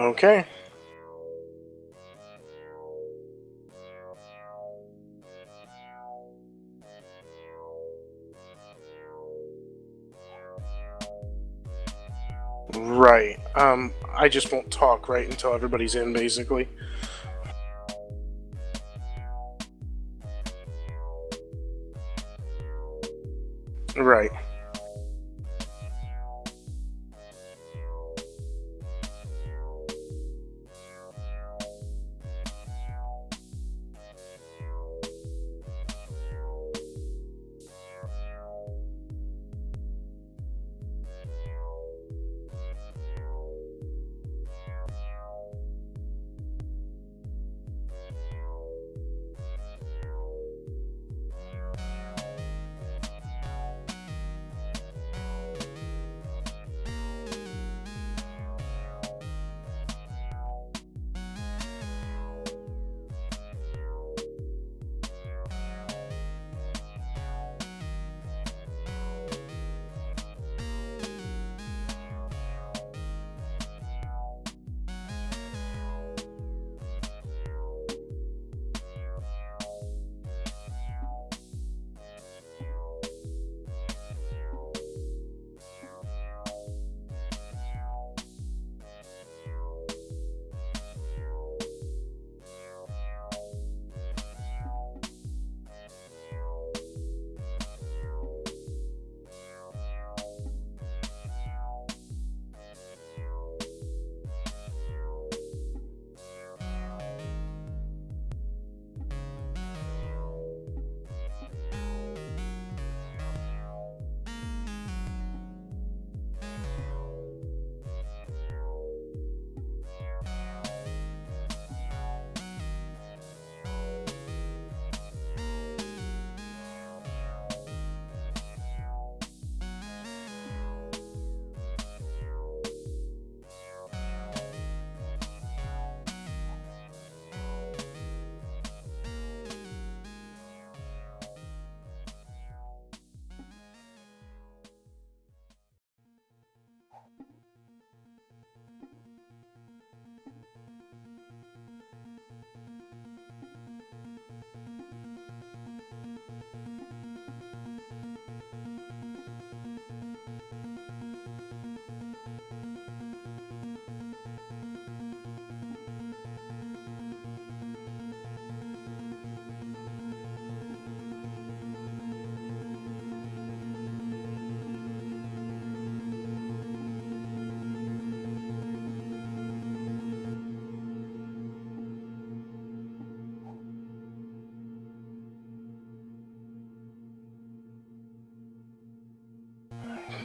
Okay. Right. I just won't talk right until everybody's in, basically. Right.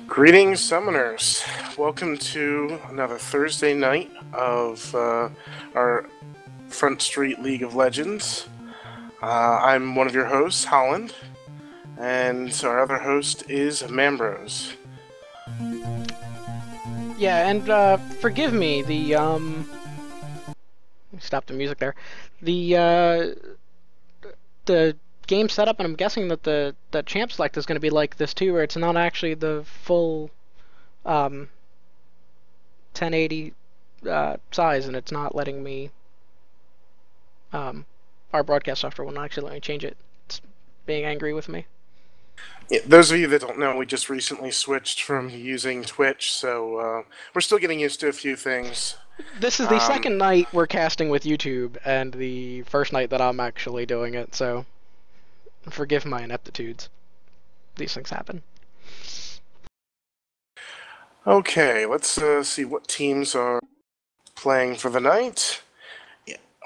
Greetings, Summoners. Welcome to another Thursday night of our Front Street League of Legends. I'm one of your hosts, Holland, and our other host is Mambrose. Yeah, and forgive me, stop the music there. The game setup, and I'm guessing that the champ select is going to be like this too, where it's not actually the full 1080 size, and it's not letting me our broadcast software will not actually let me change it. It's being angry with me. Yeah, those of you that don't know, we just recently switched from using Twitch, so we're still getting used to a few things. This is the second night we're casting with YouTube, and the first night that I'm actually doing it, so forgive my ineptitudes. These things happen. Okay, let's see what teams are playing for the night.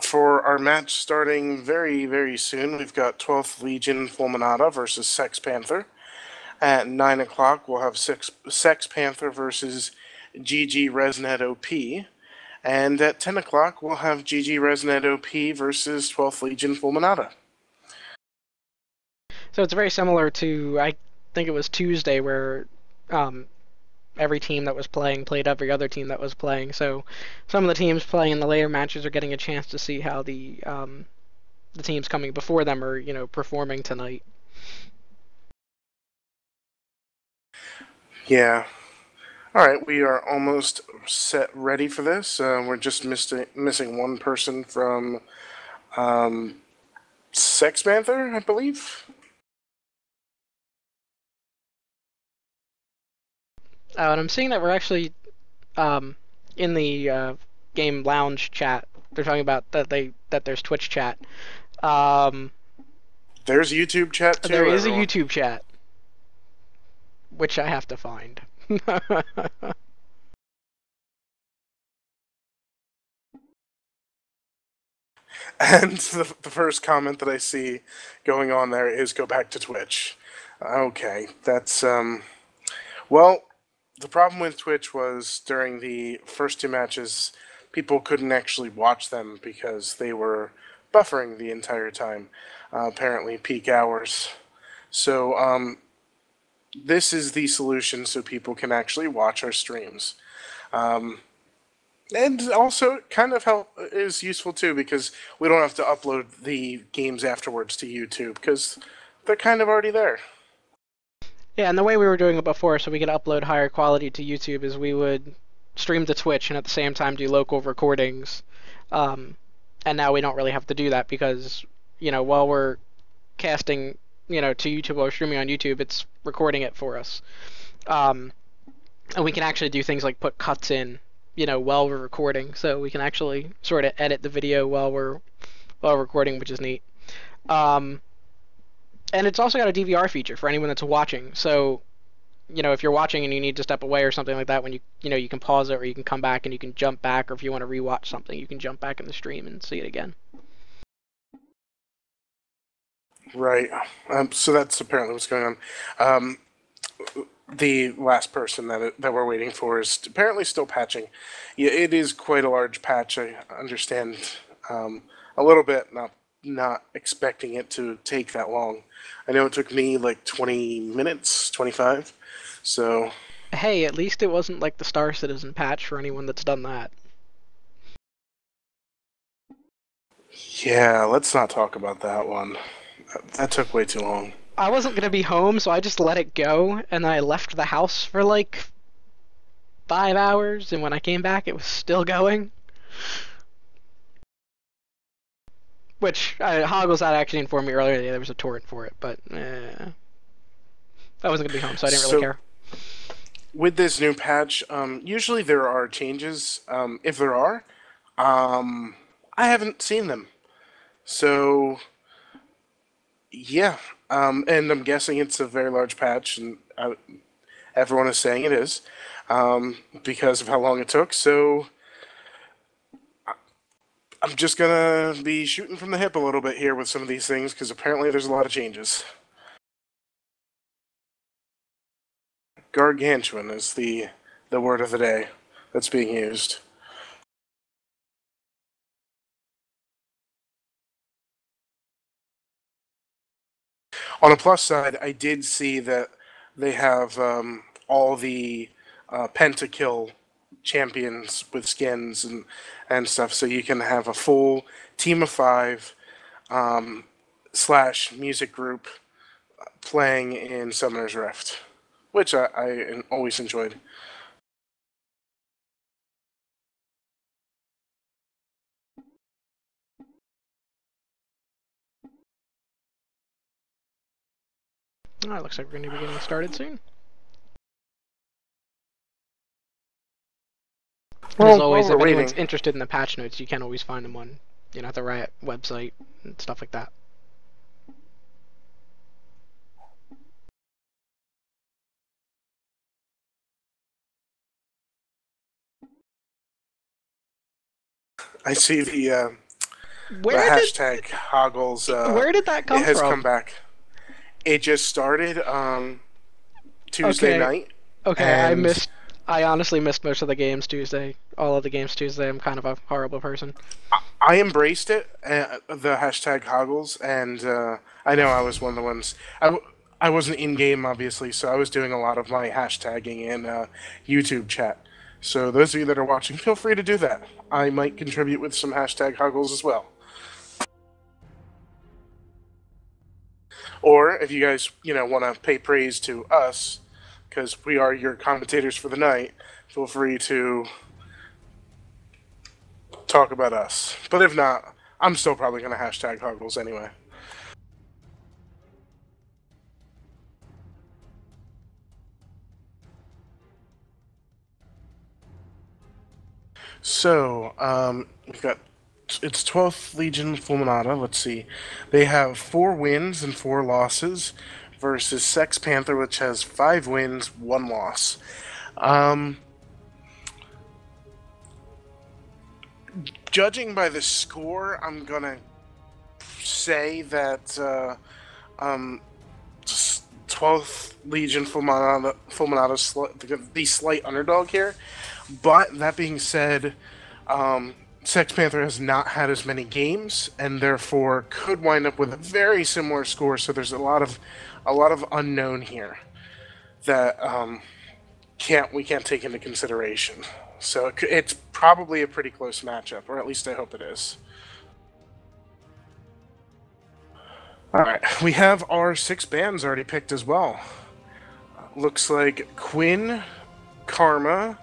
For our match starting very, very soon, we've got 12th Legion Fulminata versus Sex Panther. At 9 o'clock, we'll have Sex Panther versus GG Resnet OP. And at 10 o'clock, we'll have GG Resnet OP versus 12th Legion Fulminata. So it's very similar to, I think it was Tuesday, where every team that was playing played every other team that was playing. So some of the teams playing in the later matches are getting a chance to see how the teams coming before them are, performing tonight. Yeah. All right, we are almost set ready for this. We're just missing one person from Sex Panther, I believe. Oh, and I'm seeing that we're actually in the game lounge chat. They're talking about that there's Twitch chat. Um, There's YouTube chat there too, is a everyone. YouTube chat, which I have to find. And the first comment that I see going on there is go back to Twitch. Okay, that's well, the problem with Twitch was during the first two matches, people couldn't actually watch them because they were buffering the entire time. Apparently, peak hours. So, this is the solution so people can actually watch our streams. And also, kind of help is useful too because we don't have to upload the games afterwards to YouTube because they're kind of already there. Yeah, and the way we were doing it before, so we could upload higher quality to YouTube, is we would stream to Twitch and at the same time do local recordings. Um, and now we don't really have to do that because, while we're casting, to YouTube or streaming on YouTube, it's recording it for us. Um, and we can actually do things like put cuts in, while we're recording, so we can actually sort of edit the video while recording, which is neat. Um, and it's also got a DVR feature for anyone that's watching. So, if you're watching and you need to step away or something like that, when you can pause it or you can come back and you can jump back, or if you want to rewatch something, you can jump back in the stream and see it again. Right. So that's apparently what's going on. The last person that we're waiting for is apparently still patching. Yeah, it is quite a large patch. I understand a little bit. Not expecting it to take that long. I know it took me like 20 minutes, 25. So Hey, at least it wasn't like the Star Citizen patch for anyone that's done that. yeah, let's not talk about that one. That took way too long. I wasn't gonna be home, so I just let it go, and then I left the house for like 5 hours, and when I came back, it was still going. Which Hoggles had actually informed me earlier that there was a torrent for it, but I wasn't gonna be home, so I didn't really So care. with this new patch, usually there are changes. If there are, I haven't seen them. So yeah, and I'm guessing it's a very large patch, and everyone is saying it is because of how long it took. So I'm just gonna be shooting from the hip a little bit here with some of these things because apparently there's a lot of changes. Gargantuan is the word of the day that's being used. On a plus side, I did see that they have all the pentakill champions with skins and stuff, so you can have a full team of five slash music group playing in Summoner's Rift, which I always enjoyed. Oh, it looks like we're gonna be getting started soon. And as Well, while always, we're if anyone's waiting, interested in the patch notes, you can always find them on, the Riot website and stuff like that. I see the Where did hashtag Hoggles. where did that It come has come from? back. It just started Tuesday Okay, night, okay, and I honestly missed most of the games Tuesday. All of the games Tuesday. I'm kind of a horrible person. I embraced it, the hashtag Hoggles, and I know I was one of the ones. I wasn't in game, obviously, so I was doing a lot of my hashtagging in YouTube chat. So those of you that are watching, feel free to do that. I might contribute with some hashtag Hoggles as well. Or if you guys, want to pay praise to us, because we are your commentators for the night, feel free to talk about us. But if not, I'm still probably going to hashtag Huggles anyway. So, we've got it's 12th Legion Fulminata. Let's see. They have 4 wins and 4 losses versus Sex Panther, which has 5 wins, 1 loss. Judging by the score, I'm going to say that 12th Legion Fulminata the slight underdog here. But that being said, Sex Panther has not had as many games, and therefore could wind up with a very similar score. So there's a lot of unknown here that we can't take into consideration. So it's probably a pretty close matchup, or at least I hope it is. All right, we have our 6 bands already picked as well. Looks like Quinn, Karma,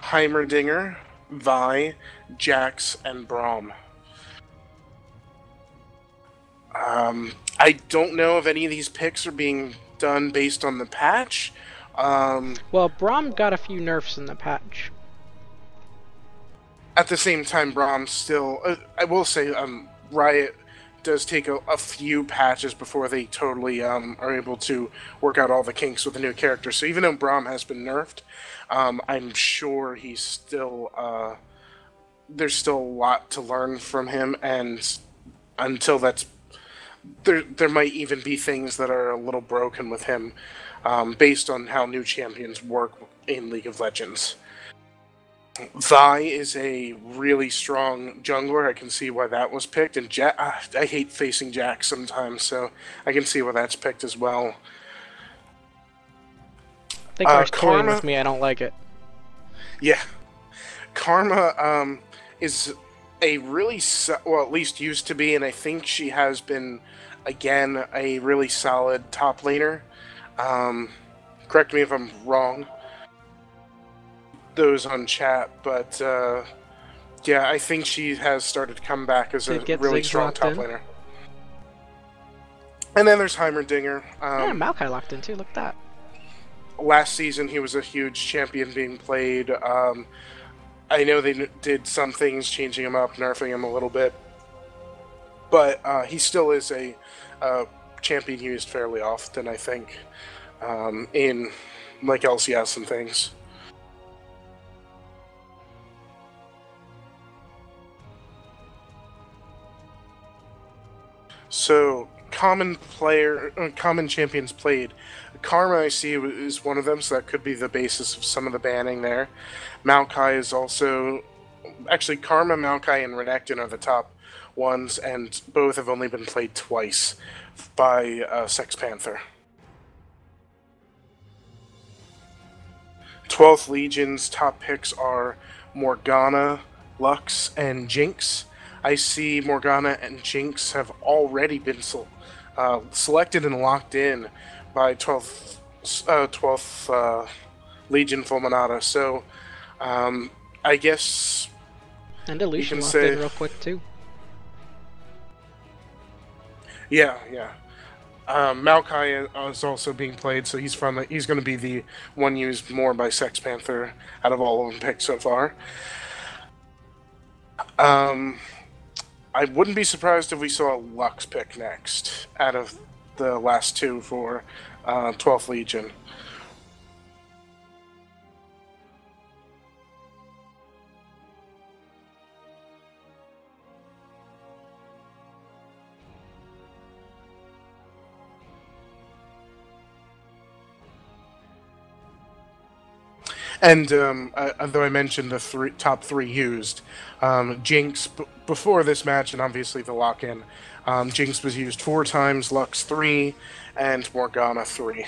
Heimerdinger, Vi, Jax, and Braum. I don't know if any of these picks are being done based on the patch. Well, Braum got a few nerfs in the patch. At the same time, Braum still... I will say, Riot does take a few patches before they totally are able to work out all the kinks with the new character. So even though Braum has been nerfed, I'm sure he's still... there's still a lot to learn from him, and until that's... There might even be things that are a little broken with him, based on how new champions work in League of Legends. Vi is a really strong jungler. I can see why that was picked. And I hate facing Jax sometimes, so I can see why that's picked as well. I think they're toying with me. I don't like it. Yeah. Karma is a really... well, at least used to be, and I think she has been, again, a really solid top laner. Correct me if I'm wrong, those on chat, but yeah, I think she has started to come back as a really strong top laner. And then there's Heimerdinger. Yeah, Maokai locked in too, look at that. Last season he was a huge champion being played. I know they did some things, changing him up, nerfing him a little bit, but he still is a champion used fairly often, I think, in like LCS and things. So, common champions played. Karma, I see, is one of them, so that could be the basis of some of the banning there. Maokai is also... Actually, Karma, Maokai, and Renekton are the top ones, and both have only been played twice by Sex Panther. 12th Legion's top picks are Morgana, Lux, and Jinx. I see Morgana and Jinx have already been selected and locked in by 12th Legion Fulminata. So, I guess... And Illusion locked in real quick, too. Yeah, yeah. Maokai is also being played, so he's going to be the one used more by Sex Panther out of all of them picked so far. I wouldn't be surprised if we saw a Lux pick next out of the last 2 for 12th Legion. And though I mentioned the top 3 used, Jinx, before this match, and obviously the lock-in, Jinx was used 4 times, Lux 3, and Morgana 3.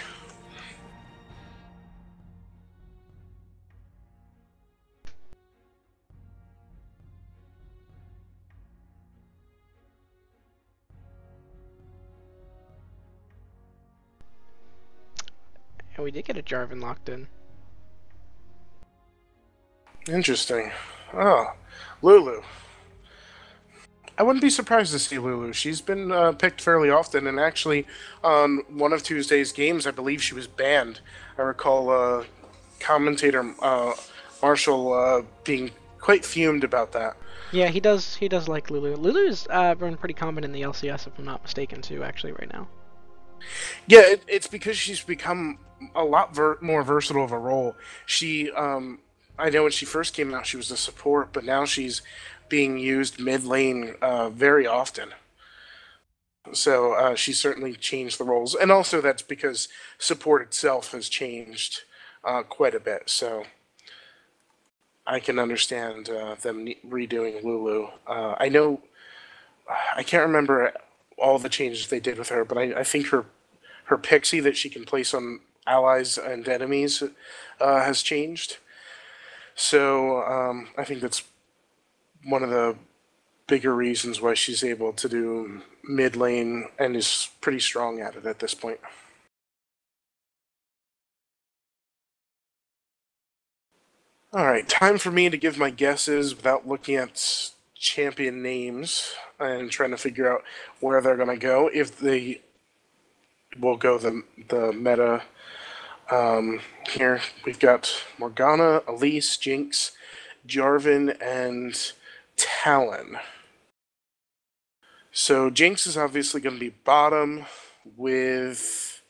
And we did get a Jarvan locked in. Interesting. Oh, Lulu. I wouldn't be surprised to see Lulu. She's been picked fairly often, and actually, on one of Tuesday's games, I believe she was banned. I recall commentator Marshall being quite fumed about that. Yeah, he does. He does like Lulu. Lulu's been pretty common in the LCS, if I'm not mistaken, too. Actually, right now. Yeah, it's because she's become a lot more versatile of a role. I know when she first came out, she was a support, but now she's being used mid lane very often. So she's certainly changed the roles, and also that's because support itself has changed quite a bit. So I can understand them redoing Lulu. I know I can't remember all the changes they did with her, but I think her pixie that she can place on allies and enemies has changed. So I think that's one of the bigger reasons why she's able to do mid lane and is pretty strong at it at this point. All right, time for me to give my guesses without looking at champion names and trying to figure out where they're going to go. If they will go the meta here, we've got Morgana, Elise, Jinx, Jarvan, and Talon. So Jinx is obviously going to be bottom with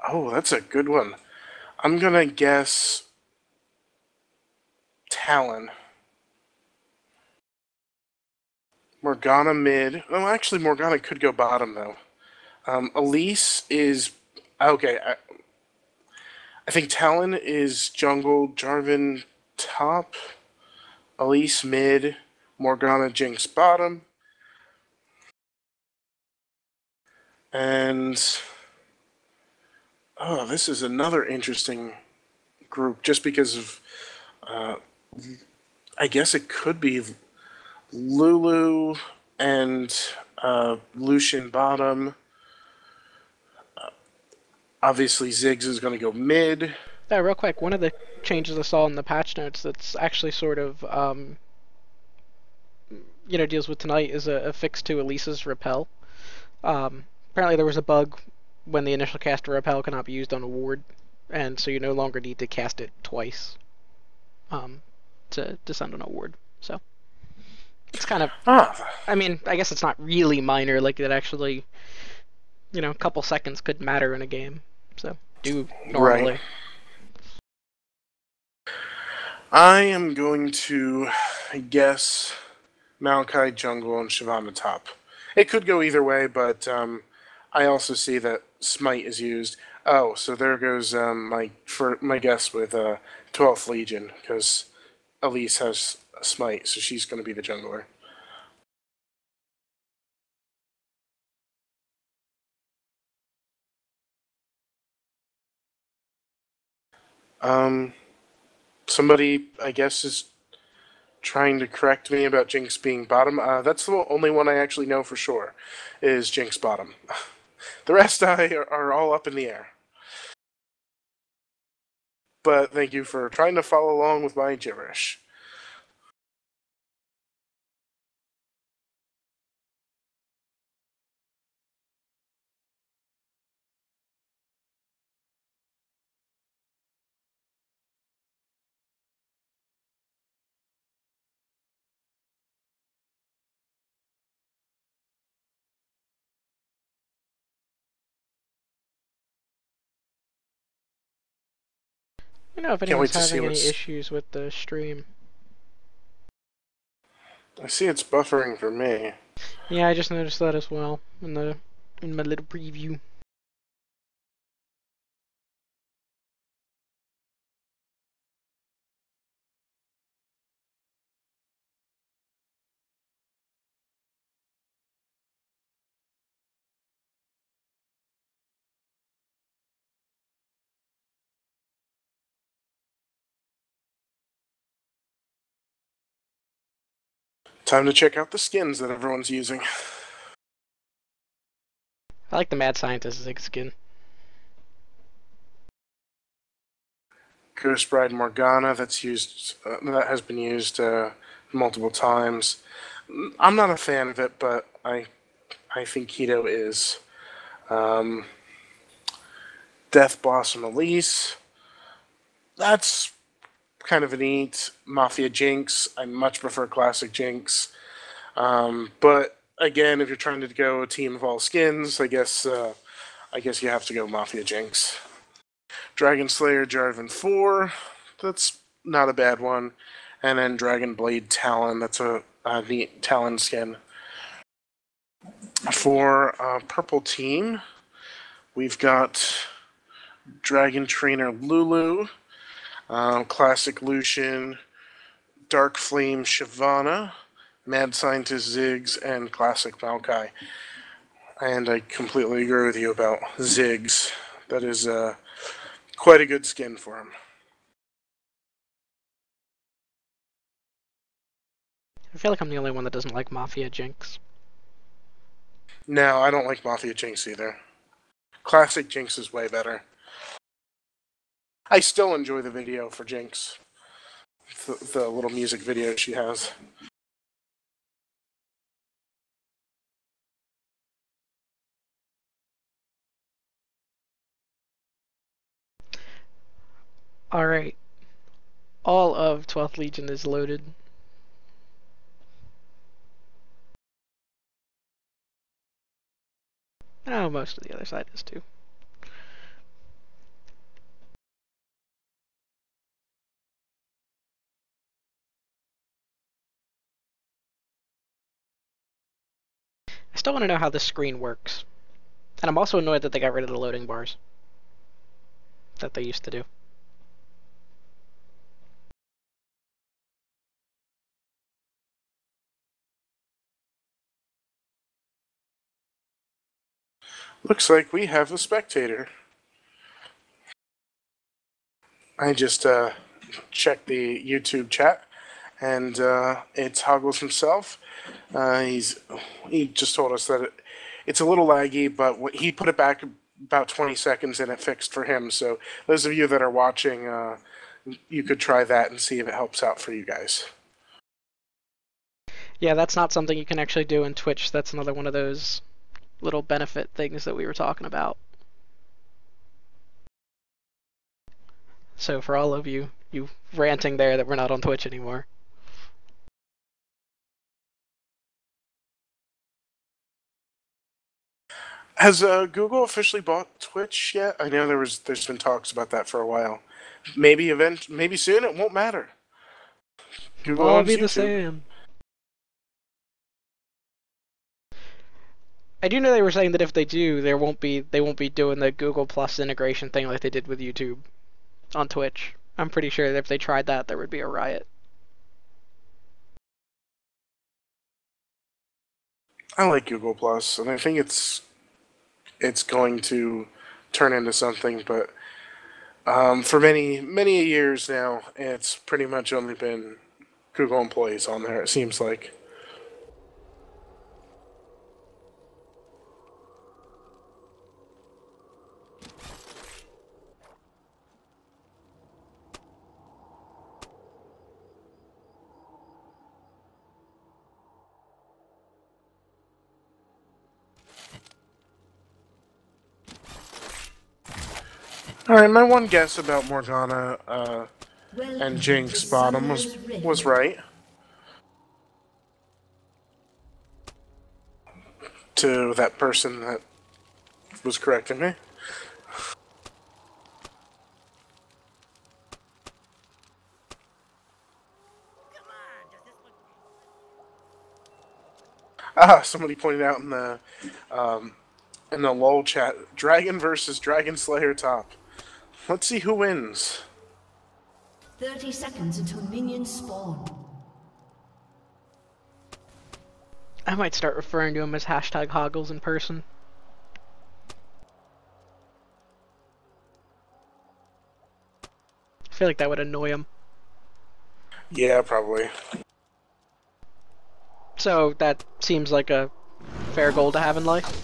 oh, that's a good one. I'm going to guess Talon. Morgana mid. Oh, actually, Morgana could go bottom, though. Elise is... Okay, I think Talon is jungle, Jarvan top, Elise mid, Morgana Jinx bottom. And... Oh, this is another interesting group, just because of... I guess it could be Lulu and Lucian bottom. Obviously, Ziggs is going to go mid. Yeah, real quick. One of the changes I saw in the patch notes that's actually sort of deals with tonight is a fix to Elisa's repel. Apparently, there was a bug when the initial cast of repel cannot be used on a ward, and so you no longer need to cast it twice to send on a ward. So it's kind of, I mean, I guess it's not really minor. Like it actually, a couple seconds could matter in a game. So do normally. Right. I am going to guess Maokai jungle and Shyvana top. It could go either way, but I also see that Smite is used. Oh, so there goes my guess with 12th Legion, because Elise has a Smite, so she's going to be the jungler. Somebody, I guess, is trying to correct me about Jinx being bottom. That's the only one I actually know for sure, is Jinx bottom. The rest are all up in the air. But thank you for trying to follow along with my gibberish. If Can't wait anyone's to see having any what's... issues with the stream. I see it's buffering for me. Yeah, I just noticed that as well in my little preview. Time to check out the skins that everyone's using. I like the Mad Scientist Zig skin. Ghost Bride Morgana, that has been used multiple times. I'm not a fan of it, but I think Keto is. Death Blossom Elise, that's kind of a neat. Mafia Jinx, I much prefer Classic Jinx. But again, if you're trying to go a team of all skins, I guess you have to go Mafia Jinx. Dragon Slayer Jarvan 4, that's not a bad one. And then Dragon Blade Talon, that's a neat Talon skin. For purple team, we've got Dragon Trainer Lulu, Classic Lucian, Dark Flame Shyvana, Mad Scientist Ziggs, and Classic Maokai. And I completely agree with you about Ziggs. That is quite a good skin for him. I feel like I'm the only one that doesn't like Mafia Jinx. No, I don't like Mafia Jinx either. Classic Jinx is way better. I still enjoy the video for Jinx. The little music video she has. Alright. All of 12th Legion is loaded. Oh, most of the other side is too. I still want to know how this screen works. And I'm also annoyed that they got rid of the loading bars that they used to do. Looks like we have a spectator. I just checked the YouTube chat, and it's Hoggles himself. He just told us that it's a little laggy, but he put it back about 20 seconds and it fixed for him. So those of you that are watching, you could try that and see if it helps out for you guys. Yeah, that's not something you can actually do in Twitch. That's another one of those little benefit things that we were talking about. So for all of you ranting there that we're not on Twitch anymore. Has Google officially bought Twitch yet? I know there's been talks about that for a while. Maybe soon. It won't matter. Google All owns be the YouTube. same. I do know they were saying that if they do, they won't be doing the Google Plus integration thing like they did with YouTube on Twitch. I'm pretty sure that if they tried that, there would be a riot. I like Google Plus, and I think it's going to turn into something. But for many years now, it's pretty much only been Google employees on there. It seems like. Alright, my one guess about Morgana and Jinx bottom was right. To that person that was correcting me. Somebody pointed out in the LOL chat, Dragon versus Dragon Slayer top. Let's see who wins. 30 seconds until minions spawn. I might start referring to him as #Hoggles in person. I feel like that would annoy him. Yeah, probably. So that seems like a fair goal to have in life.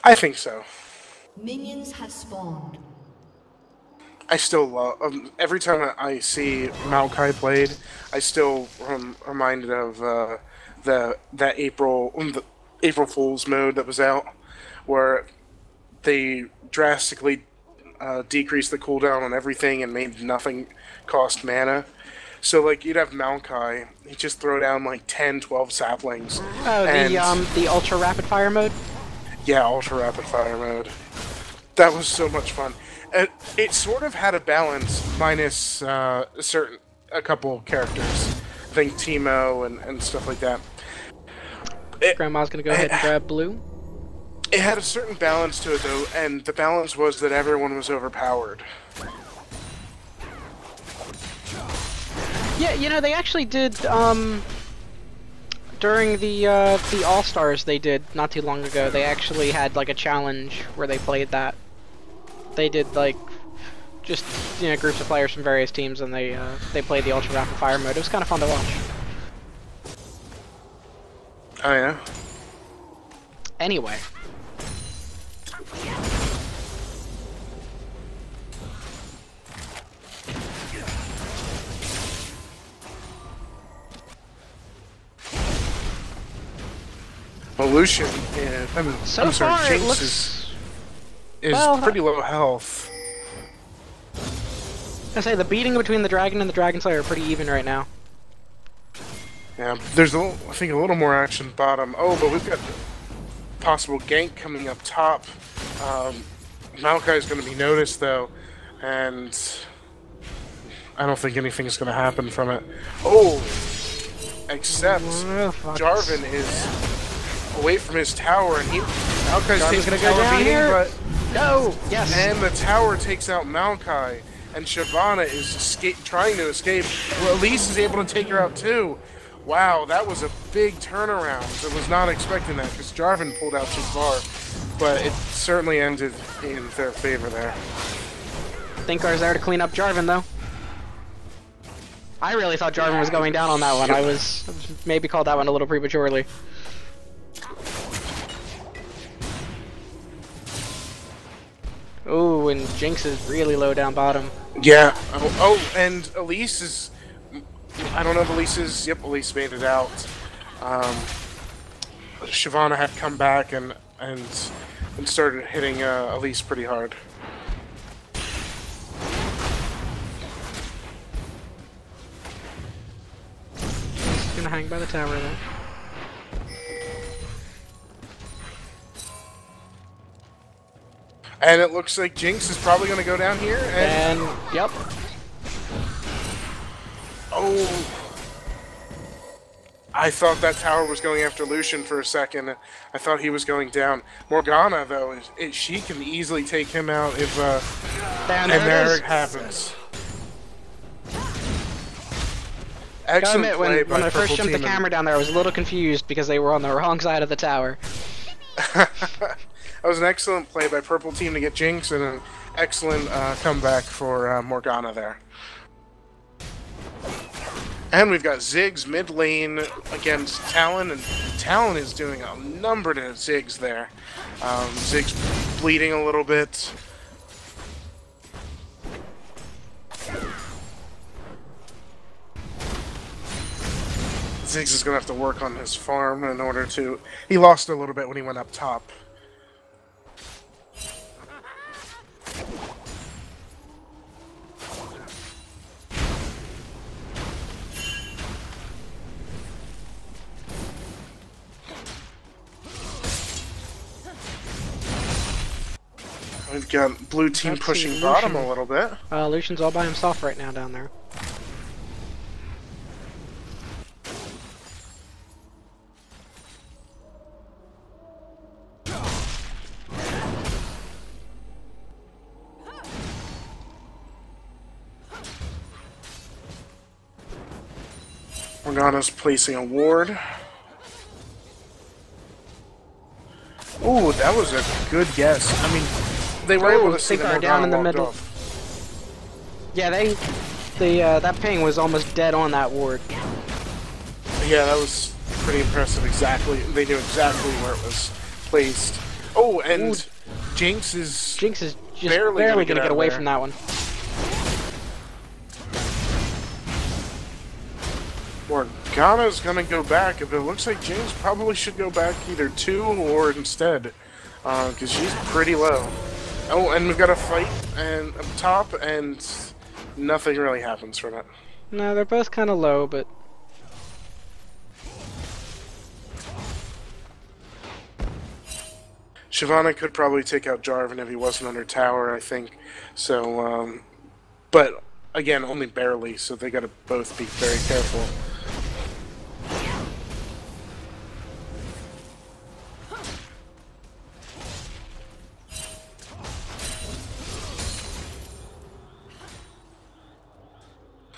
I think so. Minions have spawned. I still love every time I see Maokai played. I still reminded of that April Fool's mode that was out, where they drastically decreased the cooldown on everything and made nothing cost mana. So like you'd have Maokai, he'd just throw down like 10, 12 saplings. Oh, the ultra rapid fire mode. Yeah, ultra rapid fire mode. That was so much fun. It sort of had a balance, minus a couple characters. I think Teemo and stuff like that. Grandma's gonna go ahead and grab blue. It had a certain balance to it though, and the balance was that everyone was overpowered. Yeah, you know, they actually did, during the All-Stars they did not too long ago, they actually had like a challenge where they played that. They did like just, you know, groups of players from various teams, and they played the ultra rapid fire mode. It was kind of fun to watch. Oh yeah. Anyway. Well, Lucian, So I'm sorry, far, it Jinx looks... is well, pretty low health. I say the beating between the dragon and the dragon slayer are pretty even right now. Yeah, there's I think a little more action bottom. Oh, but we've got possible gank coming up top. Maokai's going to be noticed though, and I don't think anything's going to happen from it. Oh, except Jarvan is away from his tower, and Maokai's taking gonna a go tower down beating, here. but Go! Yes! and the tower takes out Maokai, and Shyvana is trying to escape. Well, Elise is able to take her out too. Wow, that was a big turnaround. I was not expecting that because Jarvan pulled out too far, but it certainly ended in their favor there. Thinkar's there to clean up Jarvan, though. I really thought Jarvan was going down on that one. I was maybe called that one a little prematurely. Oh, and Jinx is really low down bottom. Yeah. Oh, and Elise is... I don't know if Elise is... Yep, Elise made it out. Shyvana had come back and started hitting Elise pretty hard. He's gonna hang by the tower there. And it looks like Jinx is probably going to go down here. And yep. oh, I thought that tower was going after Lucian for a second. I thought he was going down. Morgana, though, she can easily take him out if and there it happens. Excellent Gotta admit, play when by I first Purple jumped the Team. camera down there, I was a little confused because they were on the wrong side of the tower. That was an excellent play by Purple Team to get Jinx, and an excellent comeback for Morgana there. And we've got Ziggs mid lane against Talon, and Talon is doing a number to Ziggs there. Ziggs bleeding a little bit. Ziggs is going to have to work on his farm in order to... He lost a little bit when he went up top. We've got blue team Let's see, pushing Lucian. bottom a little bit. Lucian's all by himself right now down there. Morgana's placing a ward. Ooh, that was a good guess. I mean, they were able to see the Thinkar Morgana down in the walked middle. off. Yeah, that ping was almost dead on that ward. Yeah, that was pretty impressive. Exactly, they knew exactly where it was placed. Oh, and Jinx is Jinx is just barely barely gonna going to get get out of away there. from that one. Morgana's gonna go back, but it looks like Jinx probably should go back either 2 or instead, because she's pretty low. Oh, and we've got a fight and up top, and nothing really happens from it. No, they're both kind of low, but Shyvana could probably take out Jarvan if he wasn't under tower, I think. So, but again, only barely, so they gotta both be very careful.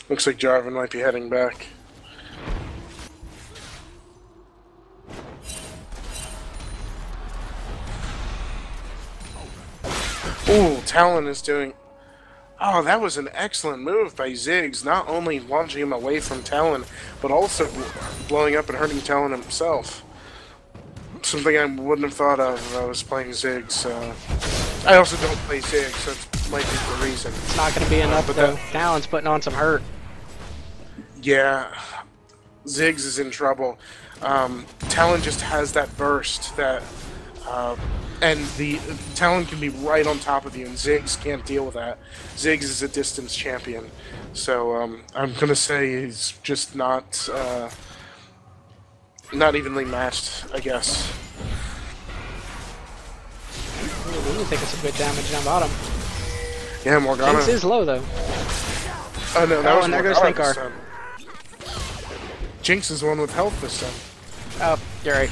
Looks like Jarvan might be heading back. Ooh, Talon is doing... Oh, that was an excellent move by Ziggs, not only launching him away from Talon, but also blowing up and hurting Talon himself. Something I wouldn't have thought of if I was playing Ziggs. I also don't play Ziggs, so that might be the reason. it's not going to be enough, but though. Talon's putting on some hurt. Yeah, Ziggs is in trouble. Talon just has that burst that... and the Talon can be right on top of you, and Ziggs can't deal with that. Ziggs is a distance champion, so I'm gonna say he's just not evenly matched, I guess. I think it's a good damage on bottom. Yeah, Morgana. Jinx is low, though. Oh no, that was and there goes Morgana this Thinkar. time. Jinx is the one with health this time. Oh, you're right.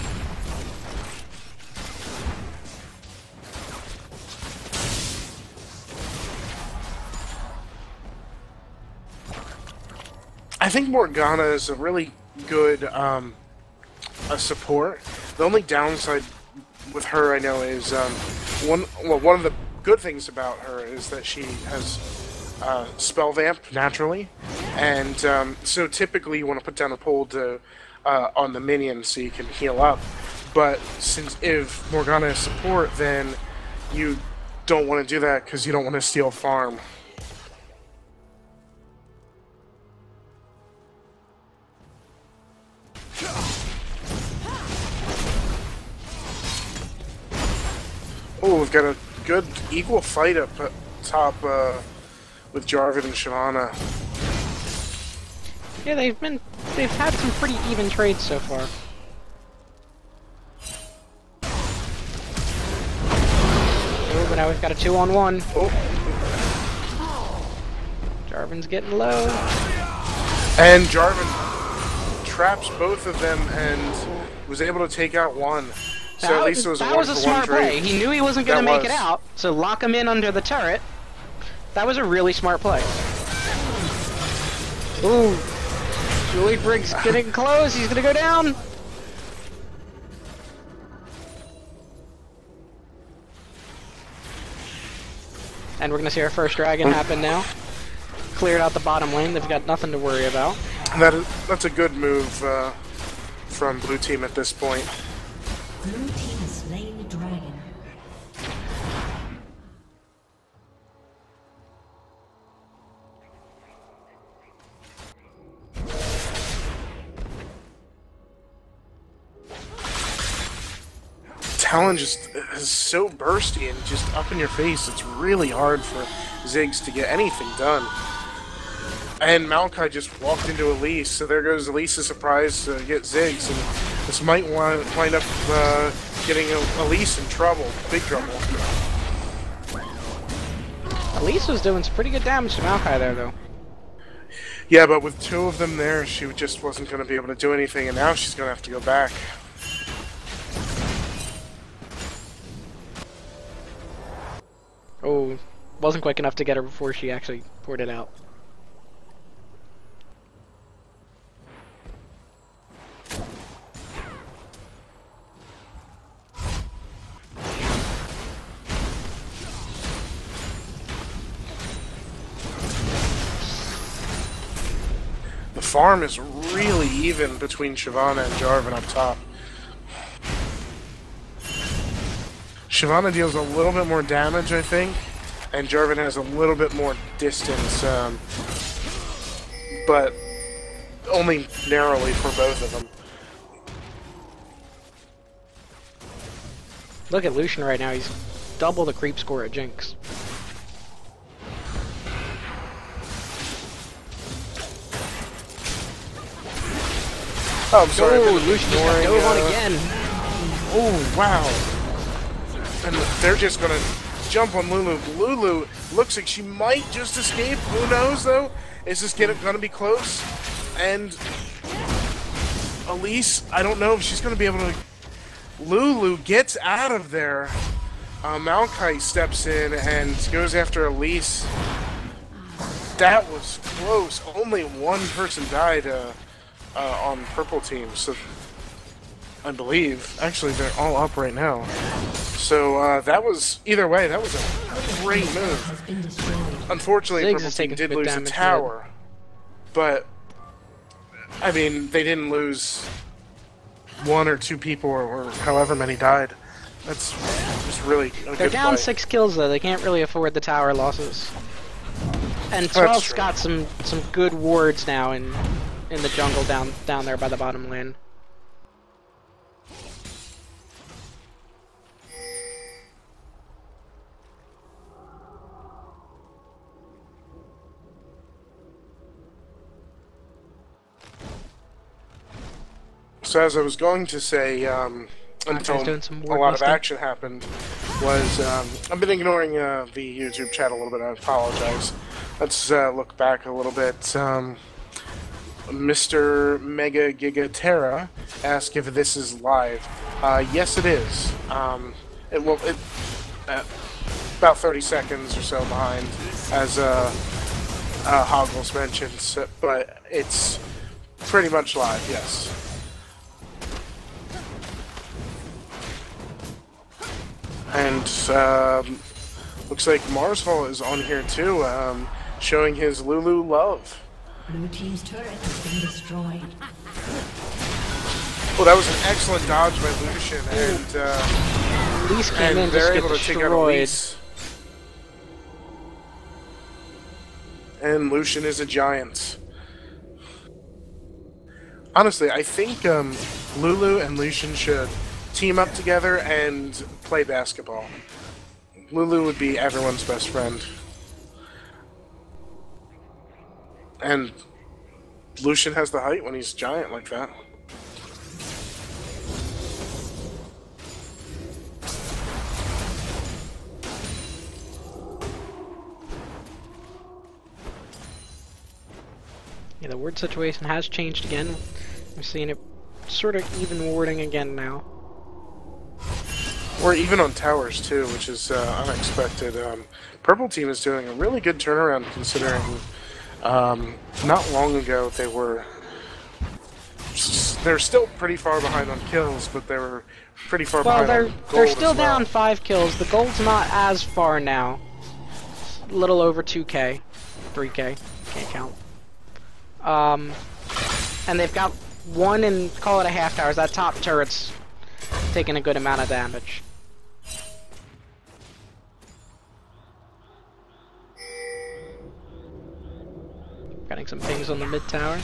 I think Morgana is a really good a support. The only downside with her, I know, is one of the good things about her is that she has spell vamp naturally, and so typically you want to put down a pull to on the minion so you can heal up. But since if Morgana is support, then you don't want to do that because you don't want to steal farm. Oh, we've got a good equal fight up top with Jarvan and Shyvana. Yeah, they've had some pretty even trades so far. Oh, but now we've got a 2-on-1. Oh, Jarvan's getting low. and Jarvan traps both of them and was able to take out one. So at least it was a that was a 1-for-1 smart play. trade. He knew he wasn't going to That make it was. out, so lock him in under the turret. That was a really smart play. Ooh. Julie Briggs getting close. He's going to go down. And we're going to see our first dragon happen now. Cleared out the bottom lane. They've got nothing to worry about. That's a good move from Blue Team at this point. Blue team has slain the dragon. Talon just is so bursty and just up in your face. It's really hard for Ziggs to get anything done. And Maokai just walked into Elise, so there goes Elise's surprise to get Ziggs, and this might wind up getting Elise in trouble, big trouble. Elise was doing some pretty good damage to Maokai there, though. Yeah, but with two of them there, she just wasn't going to be able to do anything, and now she's going to have to go back. Oh, wasn't quick enough to get her before she actually poured it out. The farm is really even between Shyvana and Jarvan up top. Shyvana deals a little bit more damage, I think, and Jarvan has a little bit more distance, but only narrowly for both of them. Look at Lucian right now. He's double the creep score at Jinx. Oh, I'm sorry. Oh, Lucian just got dove on again. Oh, wow. And they're just going to jump on Lulu. Lulu looks like she might just escape. Who knows, though? Is this going to be close? And Elise, I don't know if she's going to be able to... Lulu gets out of there. Maokai steps in and goes after Elise. That was close. Only one person died on purple team, so I believe. Actually, they're all up right now. So that was, either way, that was a great move. Unfortunately, purple team did lose a tower, but I mean, they didn't lose one or two people or however many died. That's just really a good They're down play. 6 kills though. They can't really afford the tower losses. And 12's got some good wards now in the jungle down there by the bottom lane. So as I was going to say, until doing some a ward lot of listing. action happened, was I've been ignoring the YouTube chat a little bit. I apologize. Let's look back a little bit. Mr. Mega Giga Terra asked if this is live. Yes, it is. About 30 seconds or so behind, as Hoggles mentioned, so, but it's pretty much live. Yes. And looks like Marsfall is on here too, showing his Lulu love. Blue team's turret has been destroyed. Well, that was an excellent dodge by Lucian, and Elise came in, they're just able get to take out destroyed. Elise. And Lucian is a giant. Honestly, I think Lulu and Lucian should team up together and play basketball. Lulu would be everyone's best friend. And Lucian has the height when he's giant like that. Yeah, the ward situation has changed again. I'm seeing it sort of even warding again now. Or even on towers too, which is unexpected. Purple team is doing a really good turnaround considering not long ago they're still pretty far behind on kills, but they were pretty far behind on gold they're still as well. down 5 kills. The gold's not as far now. A little over 2k, 3k, can't count. And they've got one and call it a half towers. That top turret's taking a good amount of damage. Getting some pings on the mid tower.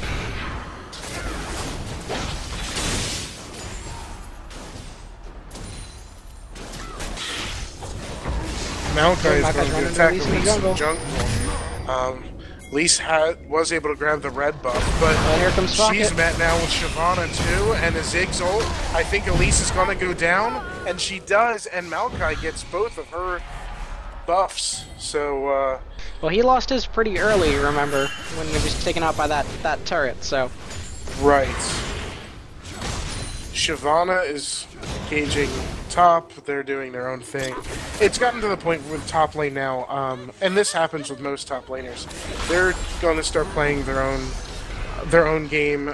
Maokai is Maokai's going to running attack Elise in the Elise in the jungle. jungle. Elise was able to grab the red buff, but Here comes she's Rocket. met now with Shyvana too, and a Ziggs ult. I think Elise is going to go down, and she does, and Maokai gets both of her buffs. So, Well, he lost his pretty early, remember, when he was taken out by that turret, so... right. Shyvana is caging top, they're doing their own thing. It's gotten to the point with top lane now, and this happens with most top laners. They're going to start playing their own game,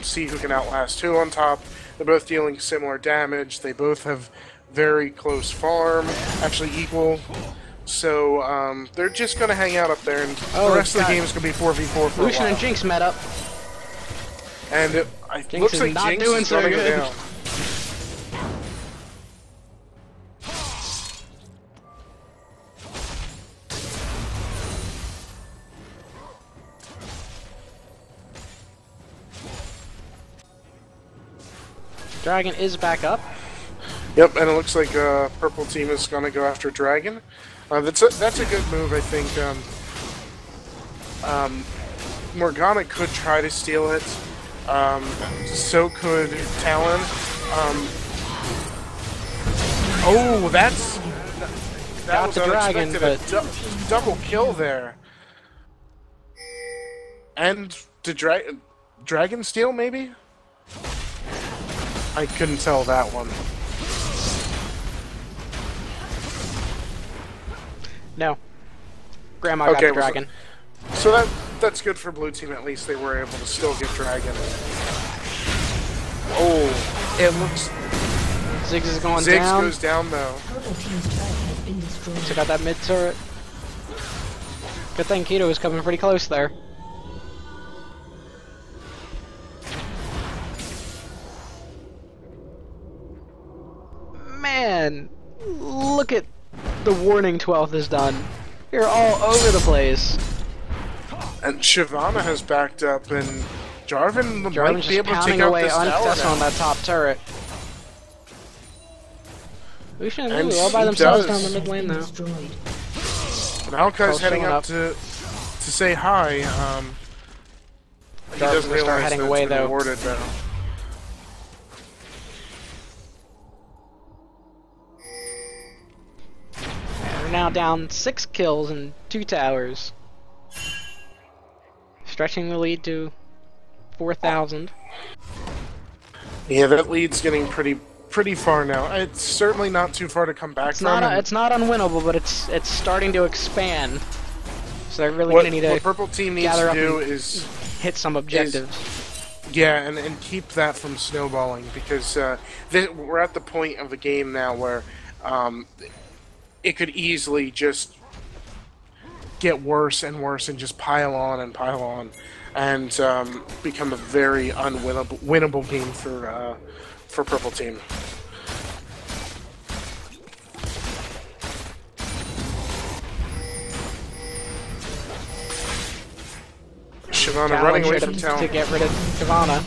see who can outlast who on top. They're both dealing similar damage. They both have very close farm, actually equal. So they're just going to hang out up there, and the rest of the game is going to be 4v4 for Lucian a while. and Jinx met up. And it Jinx looks like is not Jinx doing is so going to go good. down. Dragon is back up. Yep, and it looks like purple team is going to go after Dragon. That's a good move, I think. Morgana could try to steal it. So could Talon. Oh, that Got was the dragon, unexpected. but Double kill there. And did Dragon steal, maybe? I couldn't tell that one. no. Grandma got the dragon. So that's good for blue team. At least they were able to still get Dragon. Oh, it looks. Ziggs is going Ziggs down. goes down though. Purple team's turret has been destroyed. Took out that mid turret. Good thing Keto was coming pretty close there. Man, look at the warning 12th has done. You're all over the place. And Shyvana has backed up, and Jarvan might Jarvan's be just able to pounding take out away this tower unsuccessful on now. that top turret. Lucian and And Lulu all by he themselves does. down the mid lane now. Destroyed. Maokai's Oh, heading showing up up. to say hi. He Jarvan's doesn't gonna start realize heading that away, it's been though. rewarded now. And we're now down 6 kills and 2 towers. Stretching the lead to 4,000. Yeah, that lead's getting pretty far now. It's certainly not too far to come back It's from. not and it's not unwinnable, but it's starting to expand. So they're really what, gonna need what to purple team needs gather to up do and is hit some objectives. yeah, and keep that from snowballing, because we're at the point of the game now where it could easily just get worse and worse and just pile on and become a very winnable game for purple team. Shyvana Talon running away should from have Talon. to get rid of Shyvana.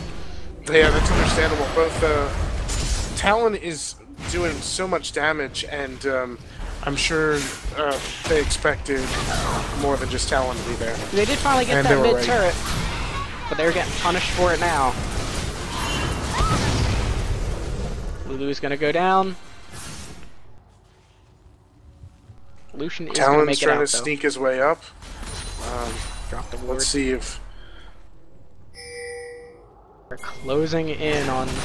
Yeah, that's understandable. Both Talon is doing so much damage, and I'm sure they expected more than just Talon to be there. They did finally get And they that were mid right. turret, but they're getting punished for it now. Lulu's gonna go down. Lucian is gonna Talon's make it trying out, to though. sneak his way up. Drop the ward. Let's see if They're closing in on. Looks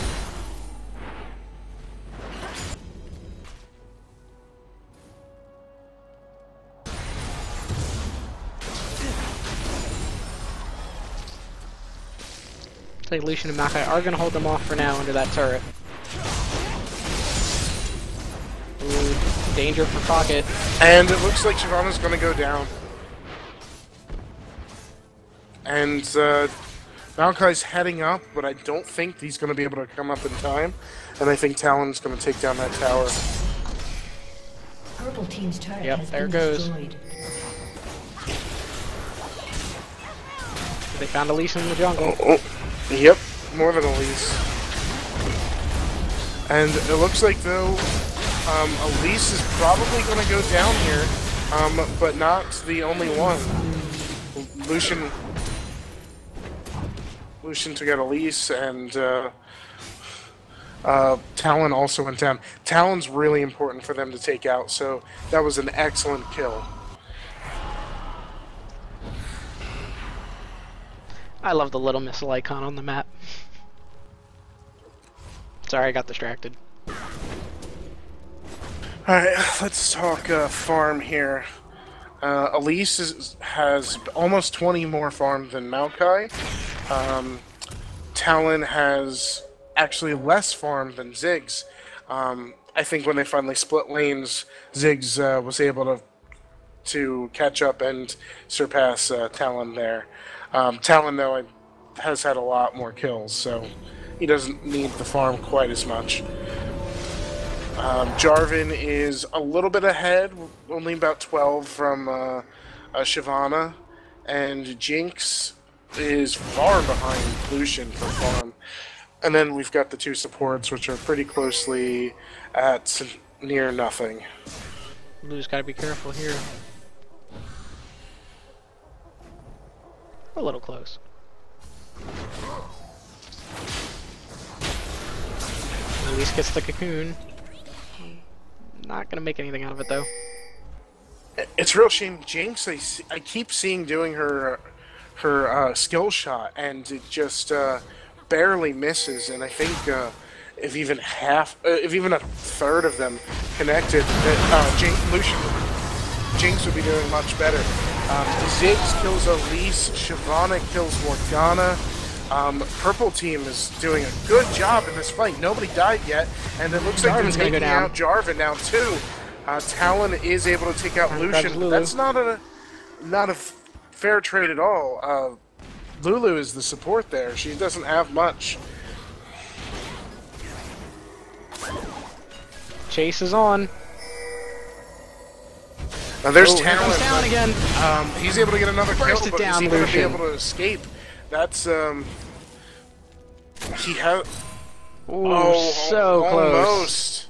like Lucian and Makai are gonna hold them off for now under that turret. Ooh, danger for Pocket. And it looks like Shyvana's going to go down. And Maokai's heading up, but I don't think he's going to be able to come up in time. And I think Talon's going to take down that tower. Purple team's turret Yep, has there been it goes. destroyed. They found Elise in the jungle. Oh, yep, more than Elise. And it looks like, though, Elise is probably going to go down here, but not the only one. Lucian took out Elise, and Talon also went down. Talon's really important for them to take out, so that was an excellent kill. I love the little missile icon on the map. Sorry, I got distracted. Alright, let's talk farm here. Elise has almost 20 more farm than Maokai. Talon has actually less farm than Ziggs. I think when they finally split lanes, Ziggs was able to catch up and surpass Talon there. Talon, though, has had a lot more kills, so he doesn't need the farm quite as much. Jarvan is a little bit ahead, only about 12 from Shyvana, and Jinx is far behind Lucian for farm. And then we've got the two supports, which are pretty closely at near nothing. Blue's gotta be careful here. A little close. Luis gets the cocoon. Not gonna make anything out of it though. It's a real shame. Jinx, I keep seeing doing her skill shot, and it just barely misses. And I think if even a third of them connected, Jinx would be doing much better. Ziggs kills Elise, Shyvana kills Morgana. Purple team is doing a good job in this fight. Nobody died yet, and it looks like they're taking out Jarvan now too. Talon is able to take out Lucian. But that's not a fair trade at all. Lulu is the support there. She doesn't have much. Chase is on. Now there's Here Talon. comes Talon again. He's able to get another kill, Burst it but is down, he going to be Lucian. able to escape? That's he has. Ooh, so close. Almost.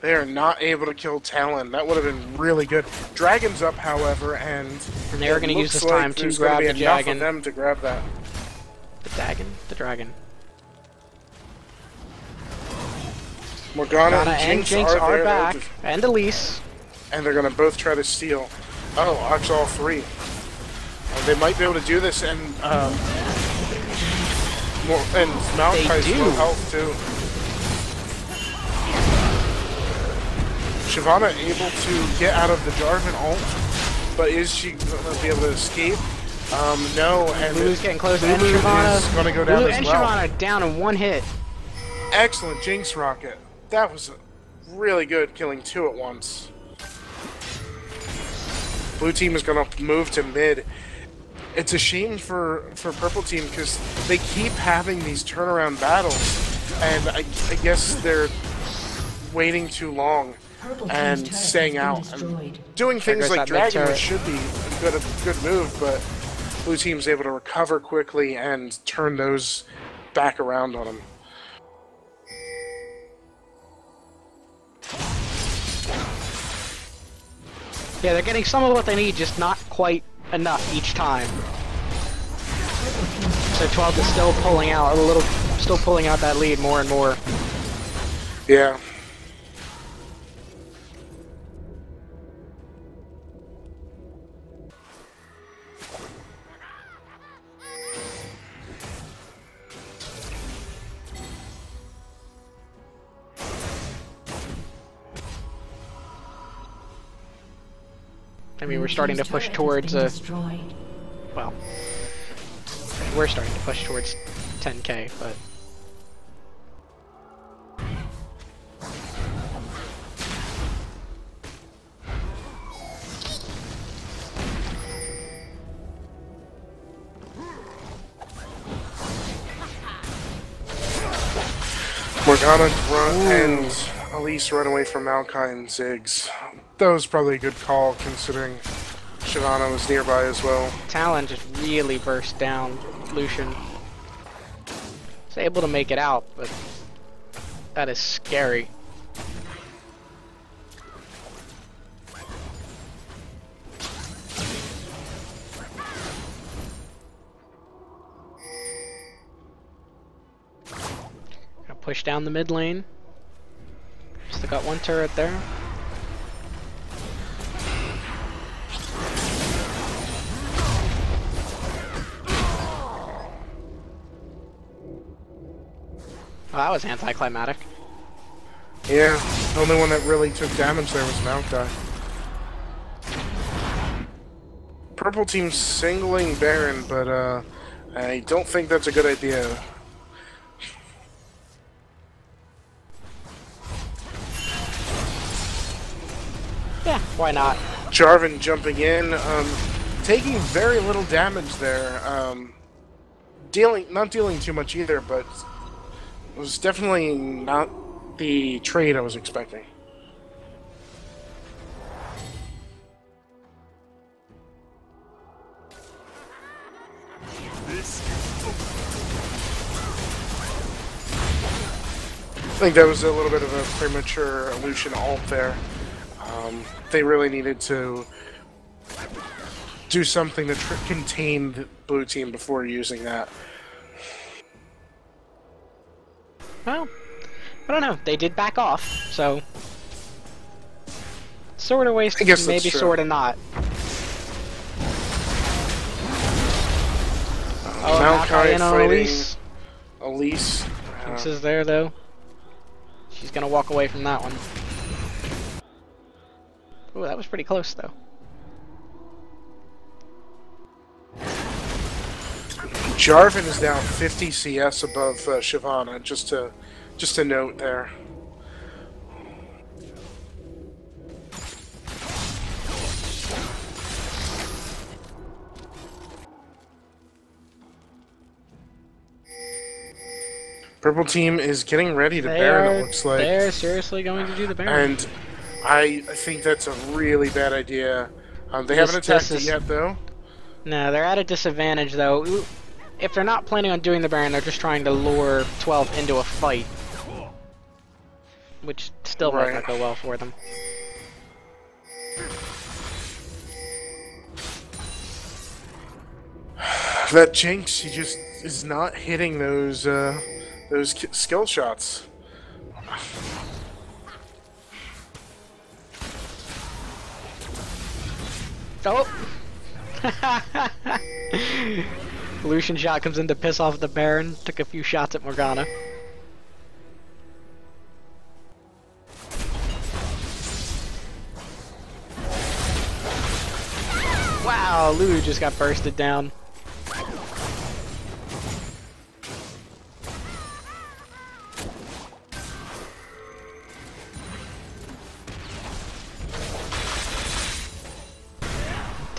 They are not able to kill Talon. That would have been really good. Dragon's up, however, and they're going to use this time to there's grab gonna the be enough dragon. of them to grab that. The dragon. Morgana Morgana and Jinx are there, back, and Elise. and they're going to both try to steal. Oh, actually all three. They might be able to do this, and Malachi's They do. low health too. Shyvana able to get out of the Jarvan ult, but is she going to be able to escape? No, and Lulu's getting close, and Lulu Shyvana. is going to go down Lulu as and well. Shyvana down in one hit. Excellent Jinx rocket. That was really good, killing two at once. Blue team is going to move to mid. It's a shame for purple team because they keep having these turnaround battles, and I guess they're waiting too long Purple and team's turret staying has been out. destroyed. Doing things goes like that mid Dragon, turret. which should be a good move, but blue team's able to recover quickly and turn those back around on them. Yeah, they're getting some of what they need, just not quite enough each time. So 12 is still pulling out still pulling out that lead more and more. Yeah. I mean, we're starting to Team's push turret has towards been destroyed. well, we're starting to push towards 10k, but Morgana and Elise run away from Maokai and Ziggs. That was probably a good call considering Shyvana was nearby as well. Talon just really burst down Lucian. He's able to make it out, but that is scary. Gonna push down the mid lane. Still got one turret there. Oh, that was anticlimactic. Yeah, the only one that really took damage there was Maokai. Purple team's singling Baron, but I don't think that's a good idea. Yeah, why not? Jarvan jumping in, taking very little damage there. Not dealing too much either, but it was definitely not the trade I was expecting. think that was a little bit of a premature Lucian ult there. They really needed to do something to contain the blue team before using that. Well, I don't know. They did back off, so sort of wasted, I guess that's maybe true. sort of not. Oh, Maokai in on fighting Elise. Elise. Jinx is there though. She's gonna walk away from that one. Ooh, that was pretty close though. Jarvan is now 50 CS above Shyvana, just a note there. Purple team is getting ready to Baron, it looks like. They're seriously going to do the Baron. And I think that's a really bad idea. They haven't attacked it yet, though. No, they're at a disadvantage, though. If they're not planning on doing the Baron, they're just trying to lure 12 into a fight. Which still might not go well for them. That Jinx, he just is not hitting those skill shots. Oh! Lucian shot comes in to piss off the Baron. Took a few shots at Morgana. Wow, Lulu just got bursted down.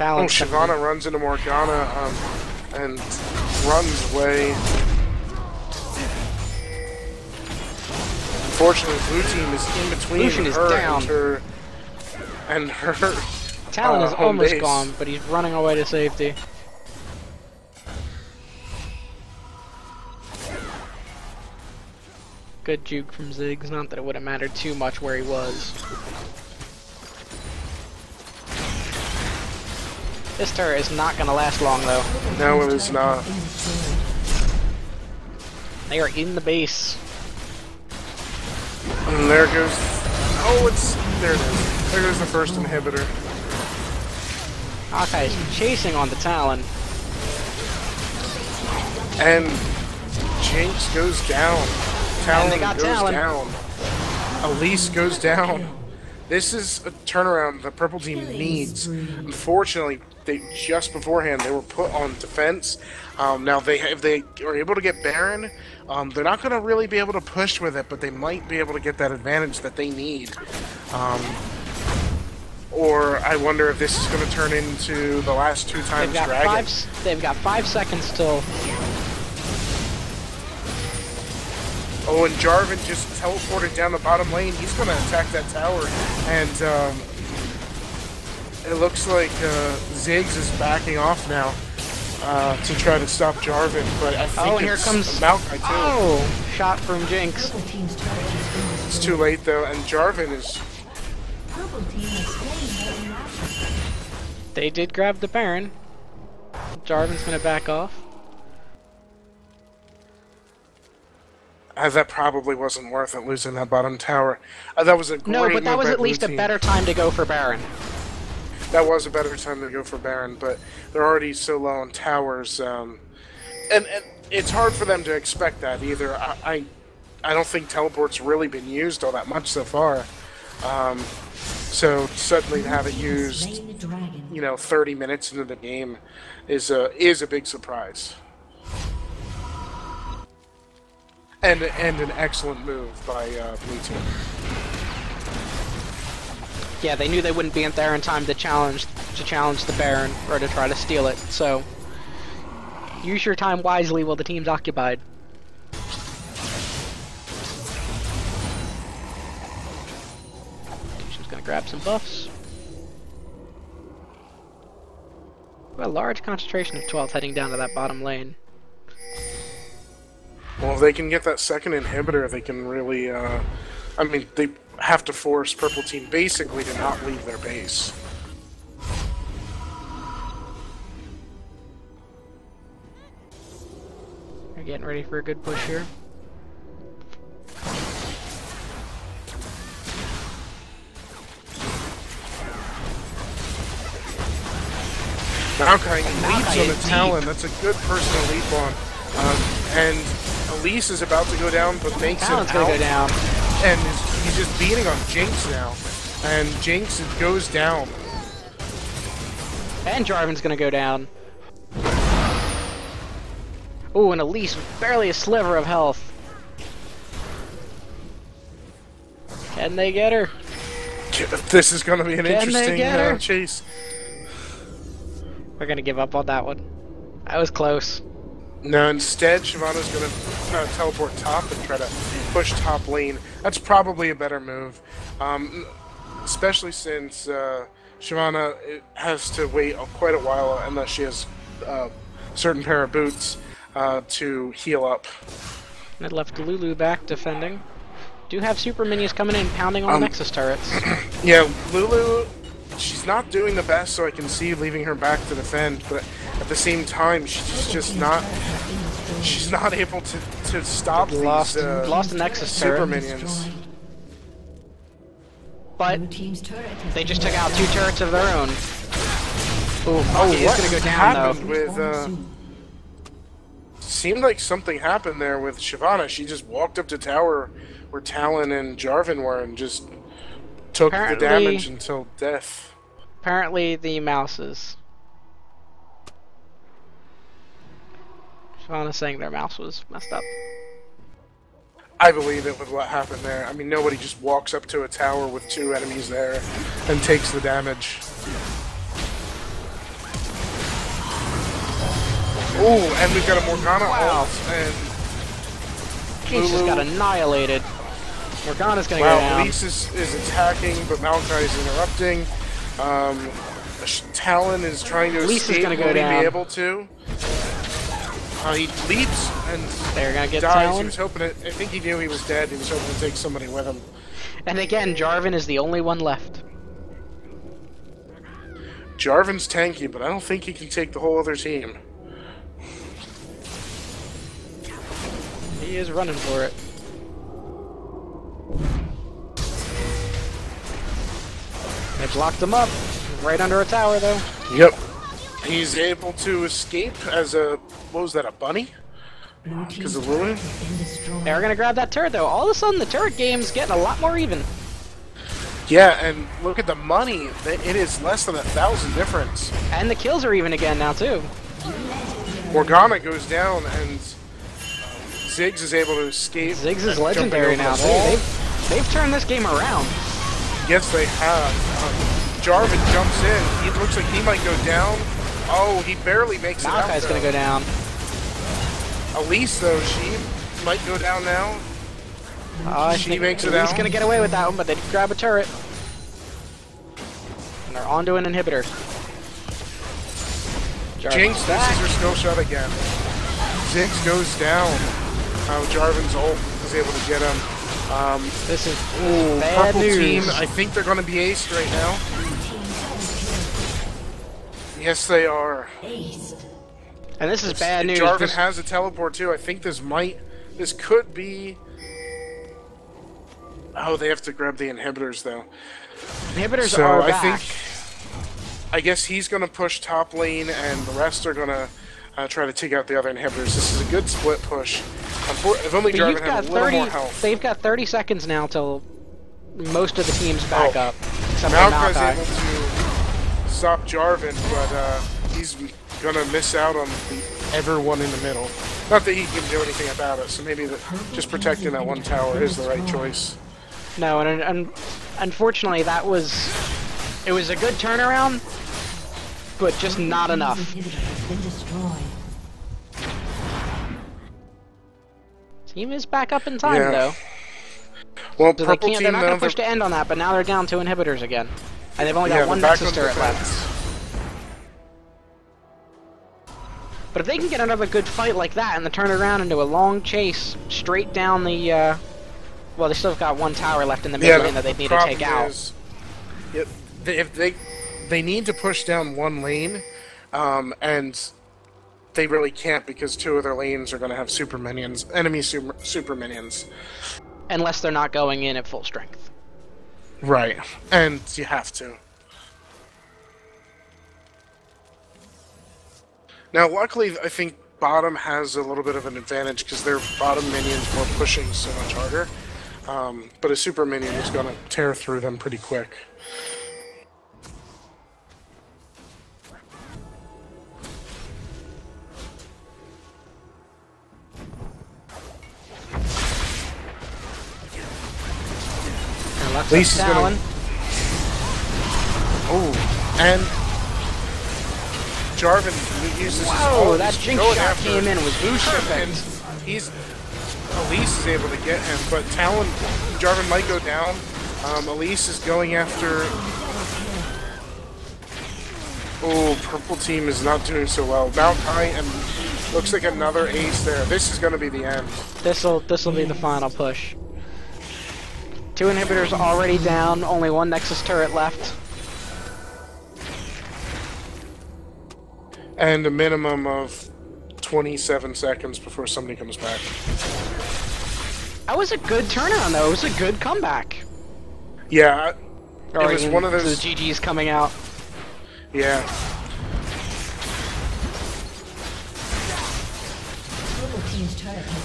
Oh, Shyvana runs into Morgana and runs away. Unfortunately, blue team is in between Lucian is her down. and her. Talon is home almost base. gone, but he's running away to safety. Good juke from Ziggs, not that it would have mattered too much where he was. This turret is not gonna last long though. No, it is not. They are in the base. And there goes. Oh, there it is. There goes the first inhibitor. Akai is chasing on the Talon. And Jinx goes down. Talon they got goes Talon. down. Elise goes down. This is a turnaround the purple team needs. Unfortunately, just beforehand they were put on defense. Now if they are able to get Baron, they're not going to really be able to push with it, but they might be able to get that advantage that they need. Or I wonder if this is going to turn into the last two times Dragon. They've got 5 seconds till. Oh, and Jarvan just teleported down the bottom lane. He's going to attack that tower. And it looks like Ziggs is backing off now to try to stop Jarvan. But I think here comes Maokai too. Oh, shot from Jinx. Purple team's turret has been It's too late though, and Jarvan is. Purple team is slain by the They did grab the Baron. Jarvan's gonna back off. That probably wasn't worth it losing that bottom tower. That was a great No, but that move was by at least blue a team. better time to go for Baron. That was a better time to go for Baron, but they're already so low on towers, and it's hard for them to expect that either. I don't think teleport's really been used all that much so far. So suddenly to have it used, slain the dragon. 30 minutes into the game is a big surprise. And an excellent move by blue team. Yeah, they knew they wouldn't be in there in time to challenge the Baron or to try to steal it. So use your time wisely while the team's occupied. She's gonna grab some buffs. A large concentration of 12 heading down to that bottom lane. Well, if they can get that second inhibitor, they can really, I mean, they have to force Purple Team basically to not leave their base. They're getting ready for a good push here. Maokai leaps on is the deep. Talon. That's a good person to leap on. And Elise is about to go down, but makes Talon's it gonna out. go down. And he's just beating on Jinx now. And Jinx goes down. And Jarvan's gonna go down. Ooh, and Elise with barely a sliver of health. Can they get her? This is going to be an Can they interesting get her? chase. We're gonna give up on that one. That was close. No, instead, Shyvana's going to teleport top and try to push top lane. That's probably a better move. Especially since Shyvana has to wait quite a while unless she has a certain pair of boots to heal up. And it left Lulu back defending. Do have super minions coming in, pounding on Nexus turrets. Yeah, Lulu, she's not doing the best, so I can see leaving her back to defend, but at the same time, she's just not... She's not able to stop Lost these a Nexus super turret. minions. But Blue team's turret has they been just took out 2 turrets of their own. Ooh, Oh, Bucky is what gonna go down happened though. with... Seemed like something happened there with Shyvana. She just walked up to tower where Talon and Jarvan were and just took Apparently- the damage until death. Apparently the mouses. Shyvana's saying their mouse was messed up. I believe it with what happened there. I mean, nobody just walks up to a tower with 2 enemies there and takes the damage. Ooh, and we've got a Morgana Wow. ult, and Jinx just Lulu- got annihilated. Morgana's gonna go wow, down. Elise is attacking, but Maokai is interrupting. Talon is trying to Elise is escape. gonna go Will he down. be able to? He leaps and They're gonna get dies. He Talon. was hoping it. I think he knew he was dead. He was hoping to take somebody with him. And again, Jarvan is the only one left. Jarvan's tanky, but I don't think he can take the whole other team. He is running for it. They blocked him up. Right under a tower, though. Yep. He's able to escape as a... What was that, a bunny? blue team's Because of turret Lulu? has been destroyed. They're gonna grab that turret, though. All of a sudden, the turret game's getting a lot more even. Yeah, and look at the money. It is less than 1,000 difference. And the kills are even again now, too. Morgana goes down, and Ziggs is able to escape. Ziggs is jumping legendary over now, the too. wall. They've turned this game around. Yes, they have. Jarvan jumps in. It looks like he might go down. Oh, he barely makes it out. Maokai's gonna though. go down. Elise, though, she might go down now. I She think makes it Elise out. gonna get away with that one, but they did grab a turret. And they're onto an inhibitor. Jarvan's Jinx, this back. is her skill shot again. Ziggs goes down. Jarvan's ult is able to get him. This is Ooh, bad purple news. team, I think they're going to be aced right now. Yes, they are. Aced. And this is bad news. Jarvan This- has a teleport too. I think this could be... Oh, they have to grab the inhibitors though. inhibitors So are I back. I guess he's going to push top lane and the rest are going to try to take out the other inhibitors. This is a good split push. If only But Jarvan you've had got a little 30. more health. They've got 30 seconds now till most of the teams back Oh. up, except for Maokai's Maokai. able to stop Jarvan, but he's gonna miss out on everyone in the middle. Not that he can do anything about it, so maybe just protecting that one tower is the right choice. No, and unfortunately, it was a good turnaround, but just not enough. Inhibitor has been destroyed. Team is back up in time Yeah. though, Well, so purple they're team not now, gonna push to end on that. But now they're down 2 inhibitors again, and they've only got yeah, one they're back Nexus on turret left. defense. But if they can get another good fight like that and then turn it around into a long chase straight down the, well, they still got one tower left in the mid lane that they need to take out. If they need to push down one lane, and they really can't because two of their lanes are going to have super minions, enemy super minions. Unless they're not going in at full strength. Right, and you have to. Now, luckily, I think bottom has a little bit of an advantage because their bottom minions were pushing so much harder. But a super minion is going to tear through them pretty quick. Least is going to... Oh, and Jarvan uses Whoa, that Jinx shot came in was perfect. And Elise is able to get him, but Talon, Jarvan might go down. Elise is going after... Oh, purple team is not doing so well. Maokai and looks like another ace there. This is going to be the end. This'll be the final push. 2 inhibitors already down, only 1 Nexus turret left. And a minimum of 27 seconds before somebody comes back. That was a good turnaround, though. It was a good comeback. Yeah, it was one of those... The GG's coming out. Yeah.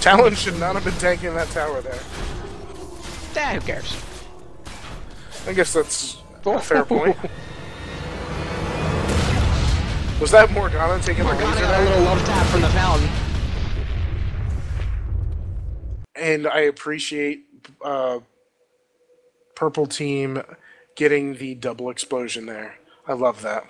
Talon should not have been tanking that tower there. Who cares? I guess that's a fair point. Was that Morgana taking Morgana the laser got a little love tap from the fountain. And I appreciate purple team getting the double explosion there. I love that.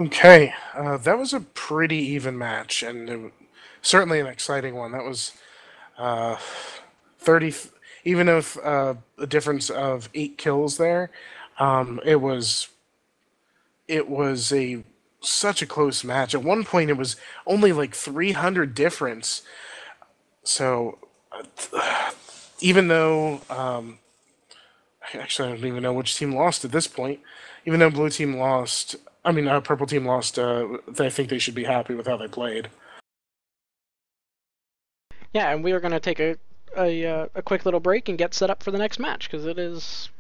Okay, that was a pretty even match, and certainly an exciting one. That was 30, even with a difference of 8 kills there. It was such a close match. At one point, it was only like 300 difference. So, even though actually I don't even know which team lost at this point. Even though blue team lost. I mean, purple team lost. I think they should be happy with how they played. Yeah, and we are going to take a quick little break and get set up for the next match, because it is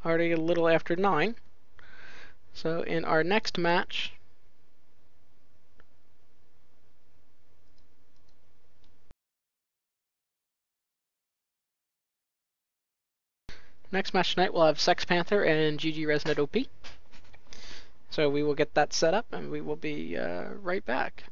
already a little after 9. So in our next match... Next match tonight we'll have Sex Panther and GG Resnet OP. So we will get that set up and we will be right back.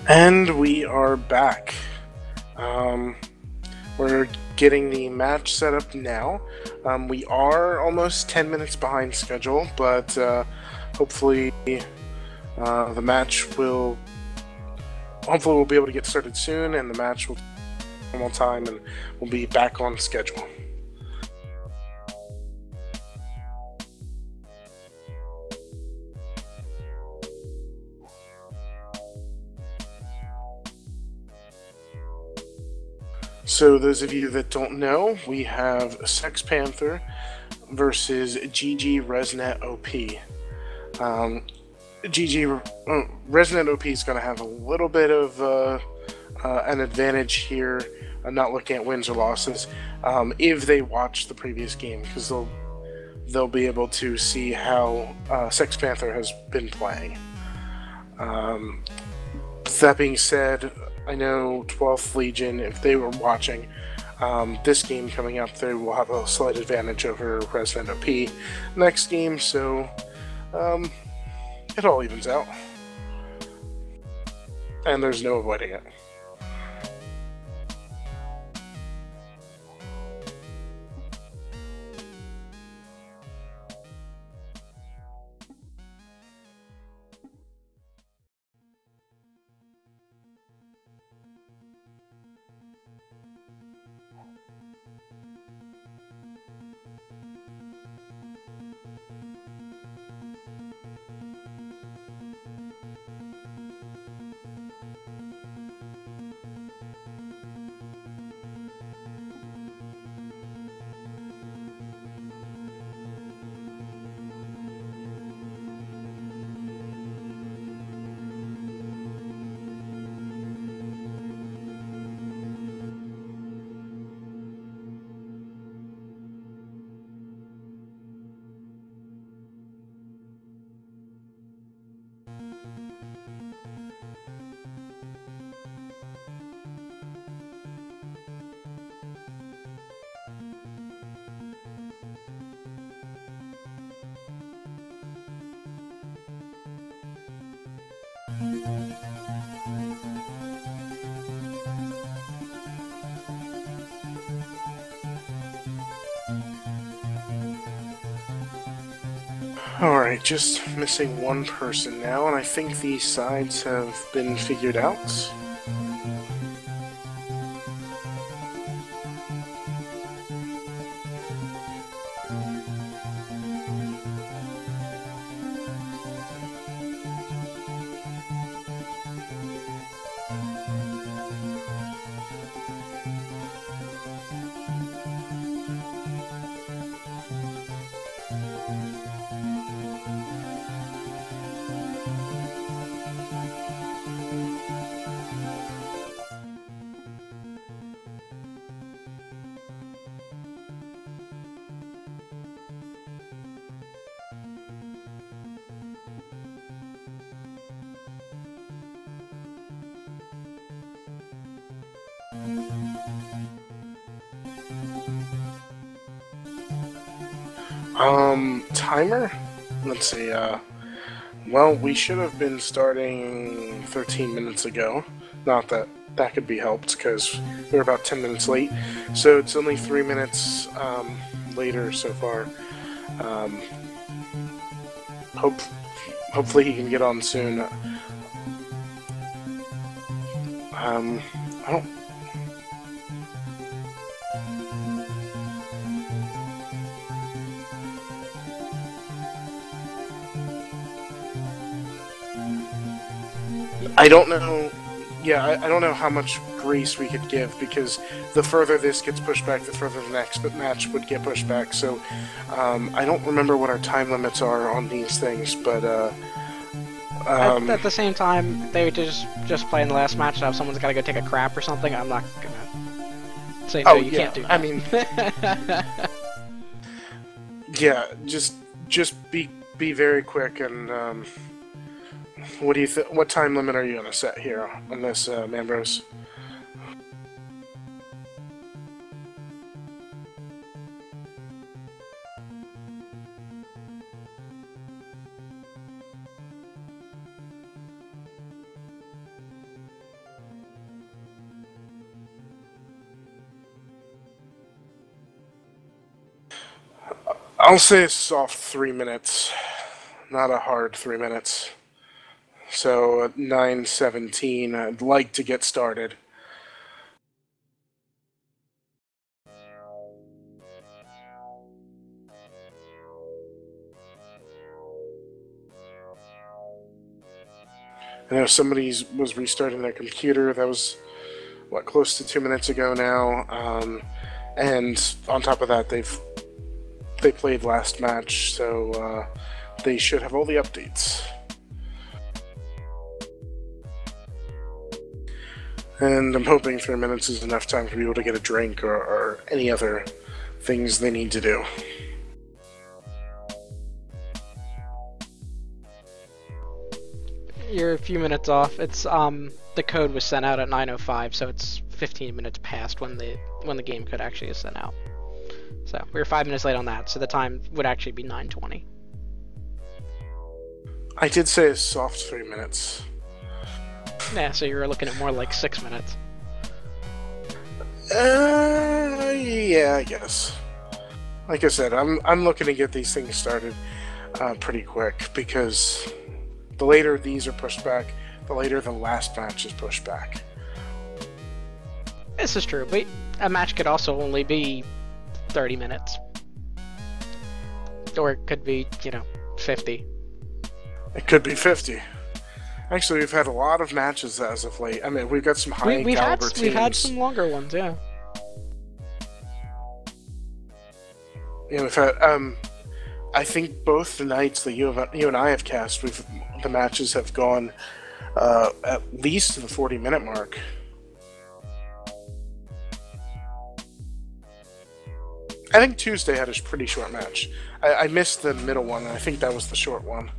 And we are back. We're getting the match set up now. We are almost 10 minutes behind schedule, but hopefully the match will... Hopefully we'll be able to get started soon, and the match will normal time, and we'll be back on schedule. So those of you that don't know, we have Sex Panther versus GG Resnet OP. Resnet OP is going to have a little bit of an advantage here. I'm not looking at wins or losses if they watch the previous game, because they'll be able to see how Sex Panther has been playing. That being said, I know 12th Legion, if they were watching this game coming up, they will have a slight advantage over Resident OP next game, so it all evens out. And there's no avoiding it. Alright, just missing one person now, and I think the sides have been figured out. Timer? Let's see, well, we should have been starting 13 minutes ago. Not that that could be helped, because we're about 10 minutes late. So it's only 3 minutes, later so far. Hopefully he can get on soon. I don't... I don't know. Yeah, I don't know how much grace we could give, because the further this gets pushed back, the further the next match would get pushed back. So I don't remember what our time limits are on these things, but at the same time, they would just play in the last match. Now, if someone's got to go take a crap or something, I'm not gonna say no. You can't do that. I mean, yeah, just be very quick and. What do you what time limit are you gonna set here on this, Mambros? I'll say a soft 3 minutes, not a hard 3 minutes. So at 9:17, I'd like to get started. I know somebody was restarting their computer. That was, what, close to 2 minutes ago now. And on top of that, they played last match, so they should have all the updates. And I'm hoping 3 minutes is enough time for people to get a drink or any other things they need to do. You're a few minutes off. It's the code was sent out at 9:05, so it's 15 minutes past when the game code actually is sent out. So we were 5 minutes late on that, so the time would actually be 9:20. I did say a soft 3 minutes. Yeah, so you're looking at more like 6 minutes. Yeah, I guess. Like I said, I'm looking to get these things started pretty quick, because the later these are pushed back, the later the last match is pushed back. This is true, but a match could also only be 30 minutes. Or it could be, 50. It could be 50. Actually, we've had a lot of matches as of late. I mean, we've got some high caliber teams. We've had some longer ones, yeah. Yeah, we've had. I think both the nights that you and I have cast, the matches have gone at least to the 40-minute mark. I think Tuesday had a pretty short match. I missed the middle one, and I think that was the short one.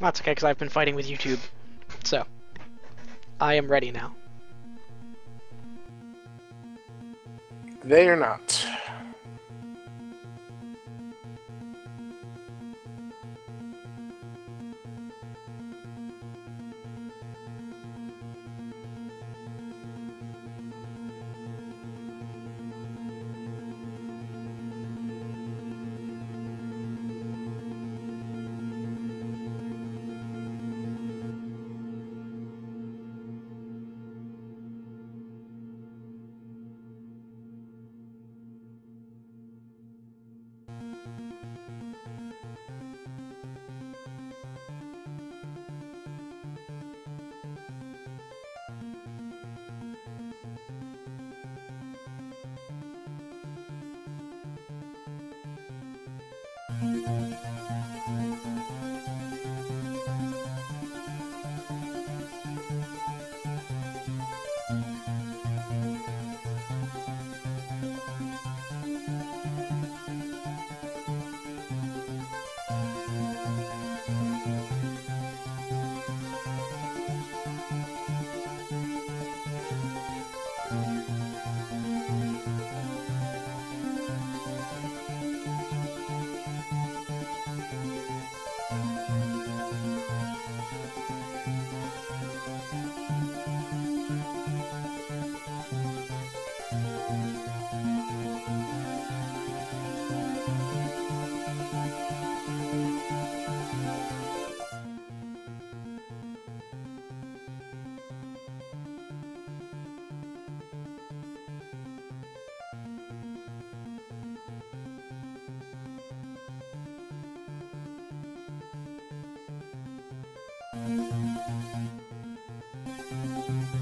That's okay, because I've been fighting with YouTube. So, I am ready now. They are not.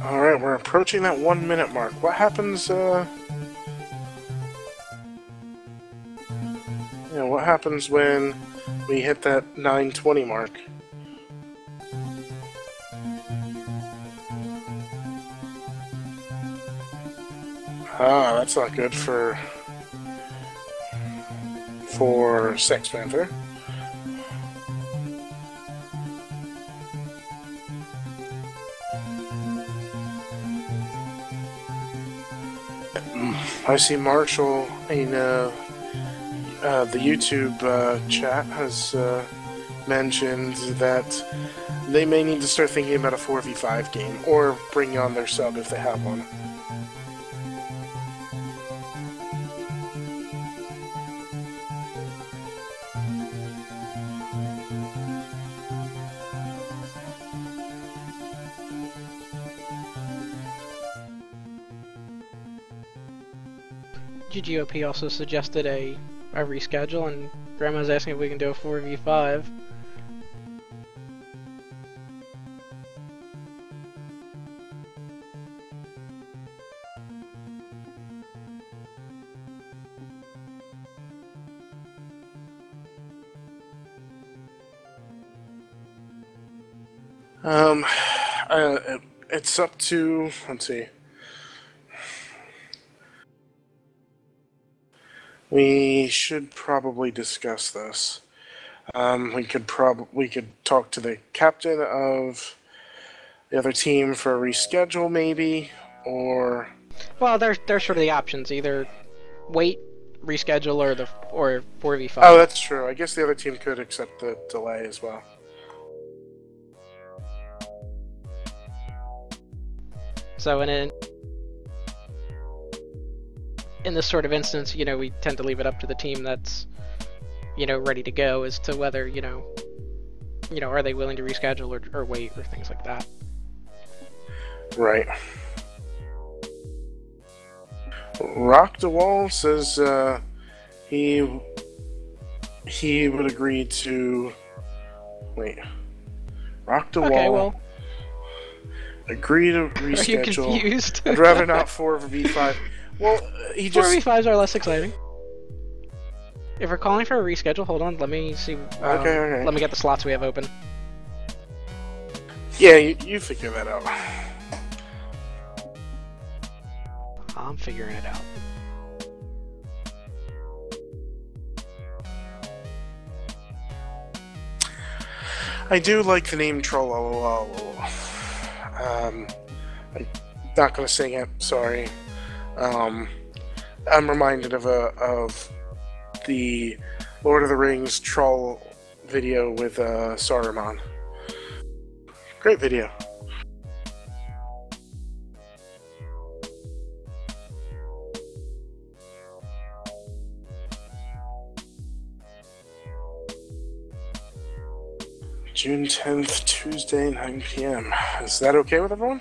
Alright, we're approaching that 1 minute mark. What happens, what happens when we hit that 9:20 mark? Ah, that's not good for Sex Panther. I see Marshall in the YouTube chat has mentioned that they may need to start thinking about a 4v5 game, or bring on their sub if they have one. GGOP also suggested a reschedule, and Grandma's asking if we can do a 4v5. It's up to, let's see. We should probably discuss this. We could talk to the captain of the other team for a reschedule, maybe, or. Well, there's sort of the options: either wait, reschedule, or 4v5. Oh, that's true. I guess the other team could accept the delay as well. So in this sort of instance, we tend to leave it up to the team that's, ready to go as to whether, are they willing to reschedule or wait or things like that. Right. Rock the Wall says he would agree to wait. Rock the Wall. Okay, well. Agree to reschedule. Are you confused? I'd rather not 4v5. Well, he just 4v5s are less exciting. If we're calling for a reschedule, hold on, let me see. Okay. Let me get the slots we have open. Yeah, you figure that out. I'm figuring it out. I do like the name Trollololol. I'm not gonna sing it. Sorry. I'm reminded of the Lord of the Rings troll video with Saruman. Great video. June 10th, Tuesday, 9 p.m. Is that okay with everyone?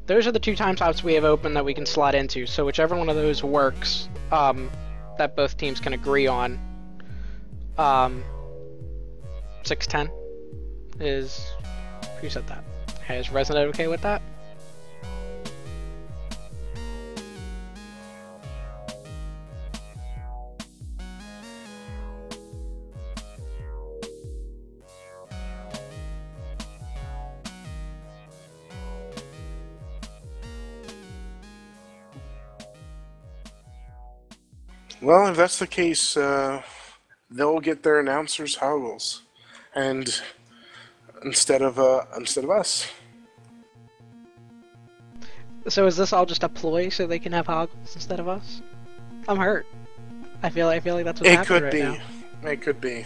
Those are the 2 time slots we have open that we can slot into, so whichever one of those works, that both teams can agree on. 6:10 is... Who said that? Hey, is Resonate okay with that? Well, if that's the case, they'll get their announcers Hoggles, and instead of us. So is this all just a ploy so they can have Hoggles instead of us? I'm hurt. I feel like that's what's happening right now. It could be.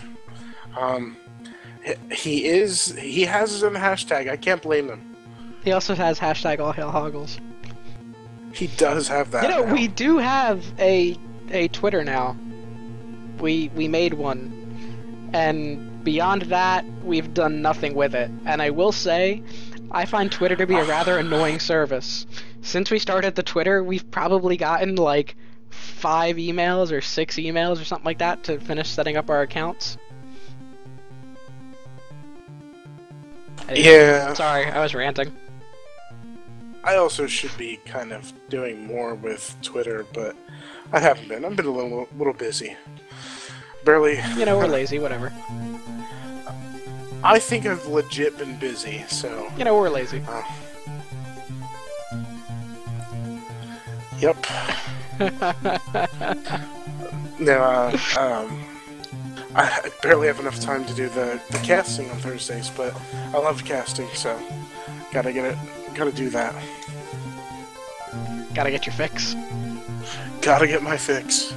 He has his own hashtag. I can't blame him. He also has hashtag All Hail Hoggles. He does have that. You know, now. we do have a Twitter now. We made one, and beyond that, we've done nothing with it. And I will say, I find Twitter to be a rather annoying service. Since we started the Twitter, we've probably gotten like 5 emails or 6 emails or something like that to finish setting up our accounts. Yeah. Sorry, I was ranting. I also should be kind of doing more with Twitter, but I haven't been. I've been a little busy. Barely. You know, we're lazy, whatever. I think I've legit been busy, so... You know, we're lazy. Yep. No, I barely have enough time to do the casting on Thursdays, but I love casting, so gotta do that. Gotta get your fix. Gotta get my fix.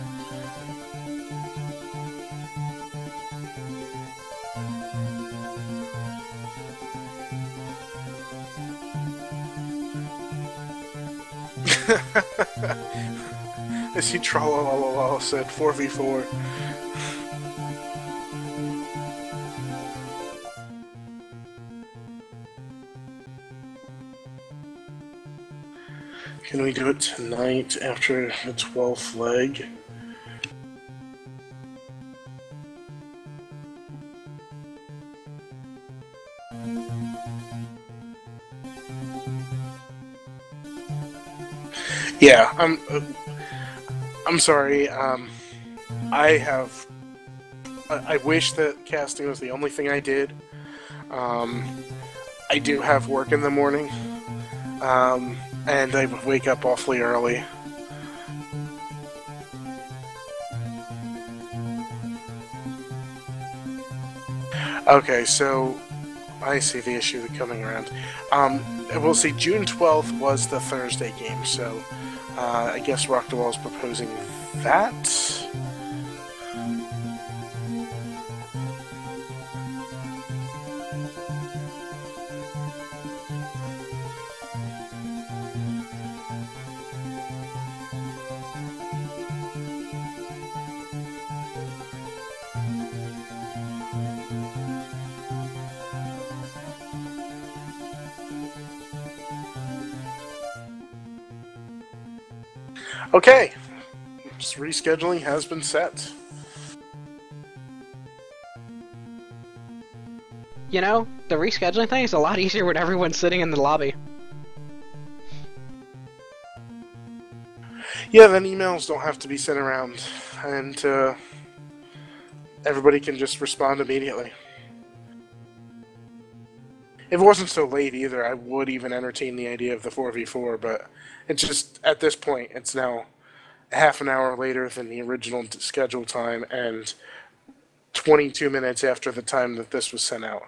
I see Trollololol said 4v4. Can we do it tonight after the 12th leg? Yeah, I'm sorry. I wish that casting was the only thing I did. I do have work in the morning, and I wake up awfully early. Okay, so I see the issue coming around. We'll see. June 12th was the Thursday game, so I guess Rock the Wall is proposing that. Okay, rescheduling has been set. You know, the rescheduling thing is a lot easier when everyone's sitting in the lobby. Yeah, then emails don't have to be sent around, and everybody can just respond immediately. If it wasn't so late either, I would even entertain the idea of the 4v4, but it's just, at this point, it's now half an hour later than the original scheduled time and 22 minutes after the time that this was sent out.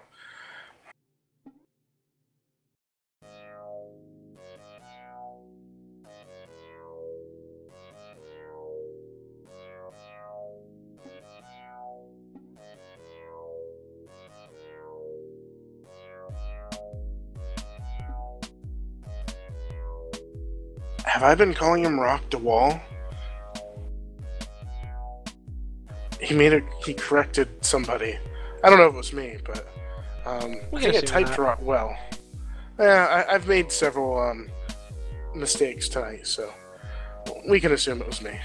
Have I been calling him Rock DeWall? He corrected somebody. I don't know if it was me, but I think I typed Rock well. Yeah, I've made several mistakes tonight, so we can assume it was me.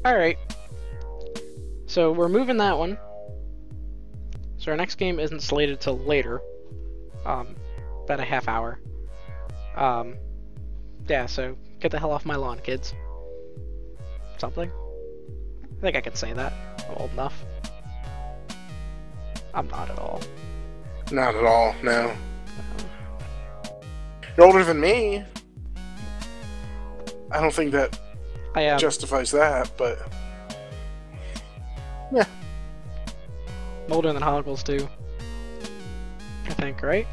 Alright. So we're moving that one. So our next game isn't slated till later. About a half hour. Yeah, so get the hell off my lawn, kids. Something? I think I can say that. I'm old enough. I'm not at all. Not at all, no. You're older than me. I don't think that justifies that, but... yeah. I'm older than Hoggles, too. I think, right?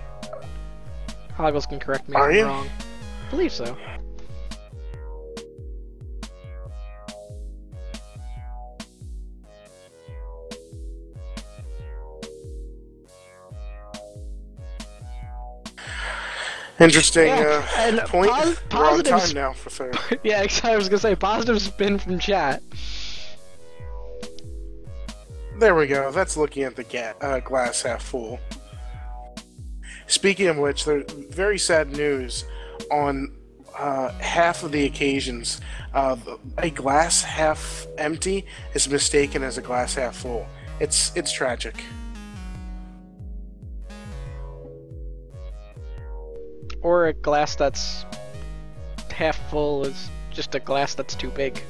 Hoggles can correct me if I'm wrong. I believe so. Interesting and point. We're on positive time now for third. Yeah, I was gonna say positive spin from chat. There we go. That's looking at the glass half full. Speaking of which, there's very sad news. On half of the occasions, a glass half empty is mistaken as a glass half full. It's tragic. Or a glass that's half full is just a glass that's too big.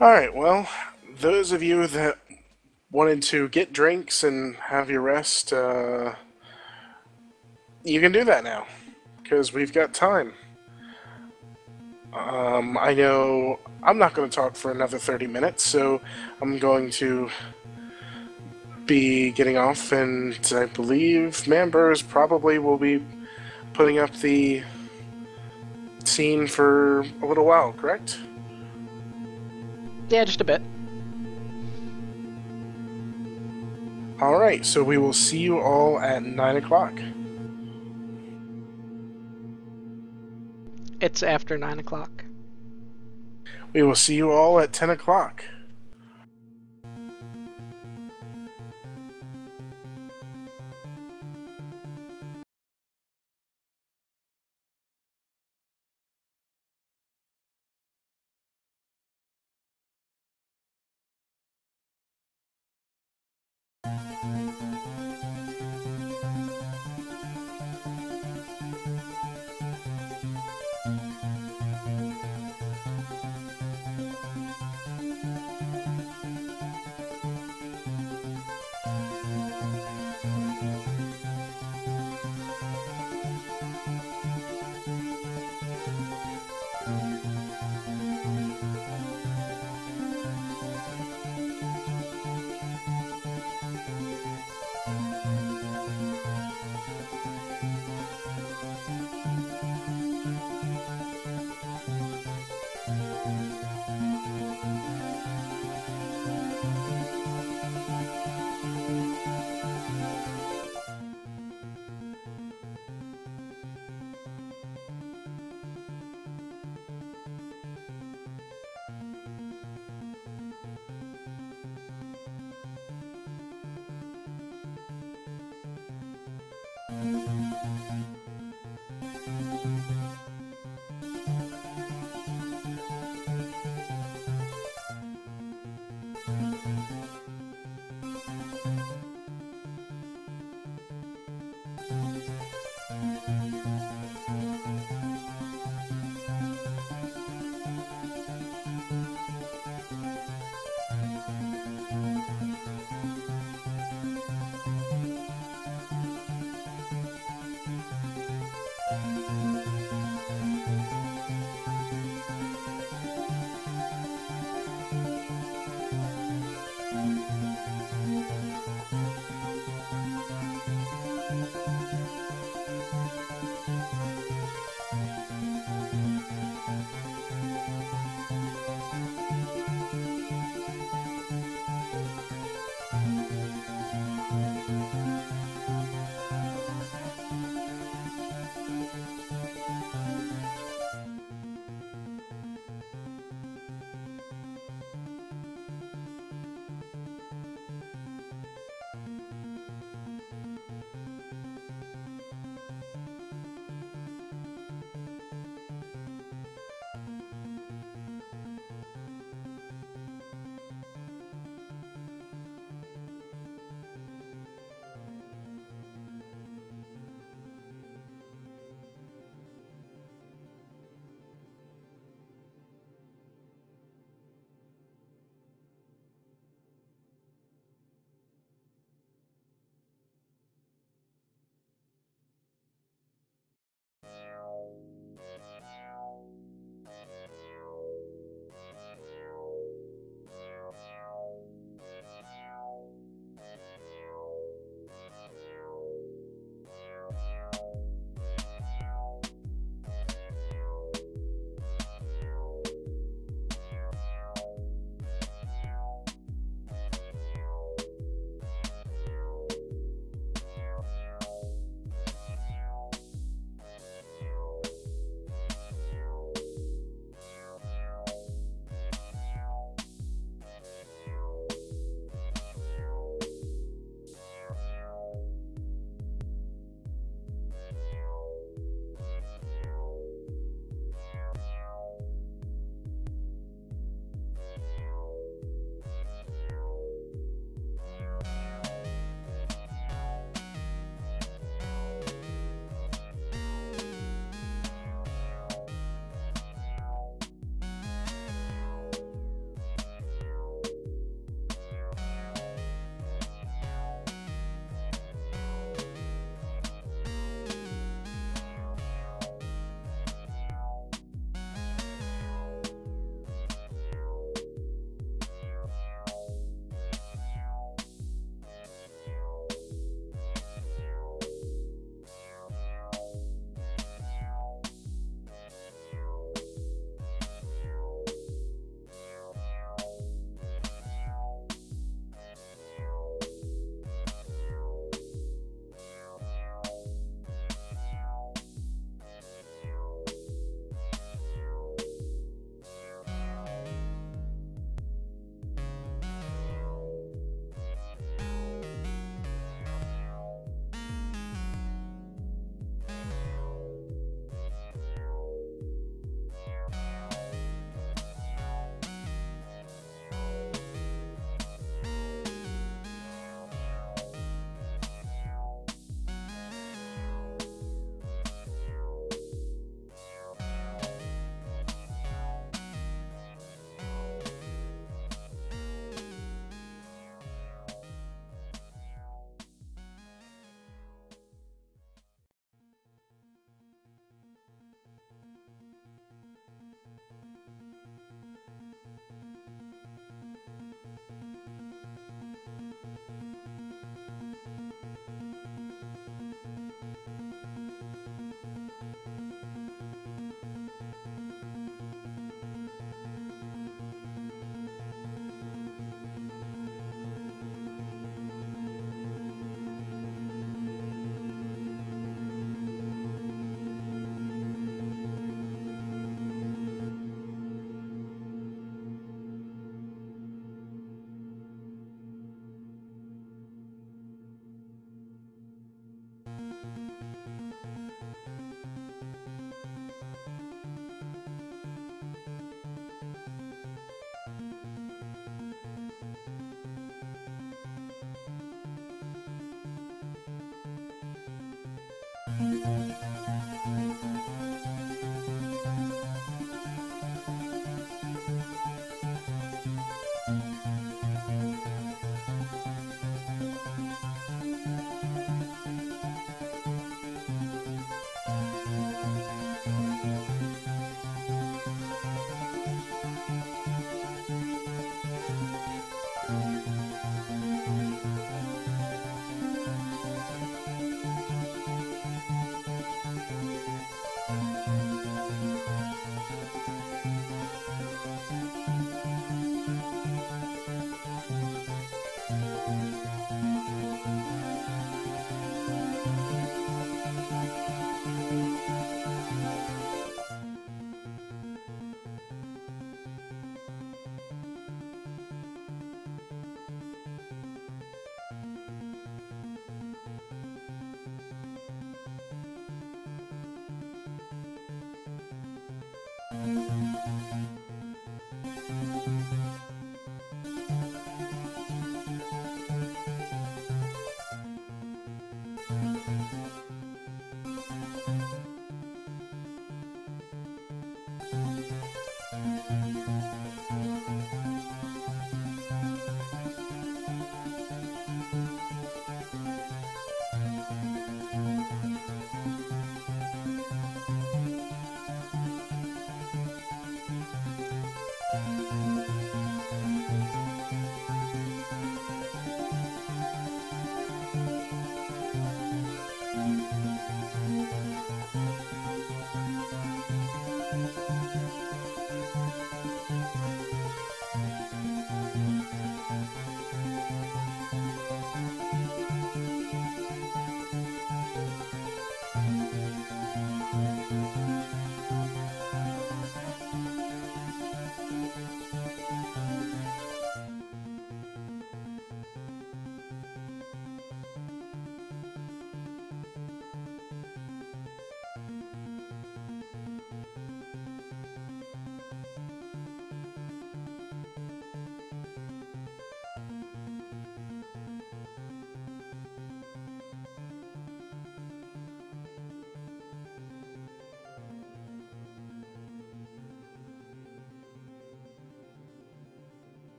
Alright, well, those of you that wanted to get drinks and have your rest, you can do that now, because we've got time. I know I'm not going to talk for another 30 minutes, so I'm going to be getting off, and I believe Manburs probably will be putting up the scene for a little while, correct? Yeah, just a bit. Alright, so we will see you all at 9 o'clock. It's after 9 o'clock. We will see you all at 10 o'clock.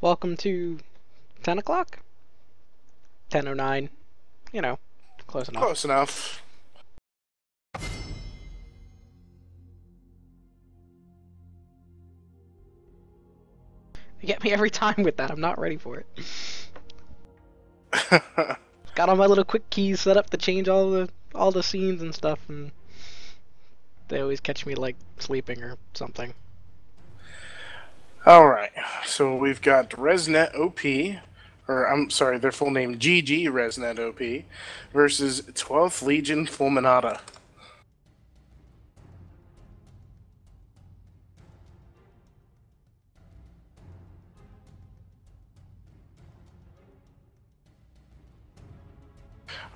Welcome to 10 o'clock? 10:09. You know, close enough. Close enough. You get me every time with that. I'm not ready for it. Got all my little quick keys set up to change all the scenes and stuff, and they always catch me like sleeping or something. Alright, so we've got ResNet OP, or I'm sorry, their full name GG ResNet OP, versus 12th Legion Fulminata.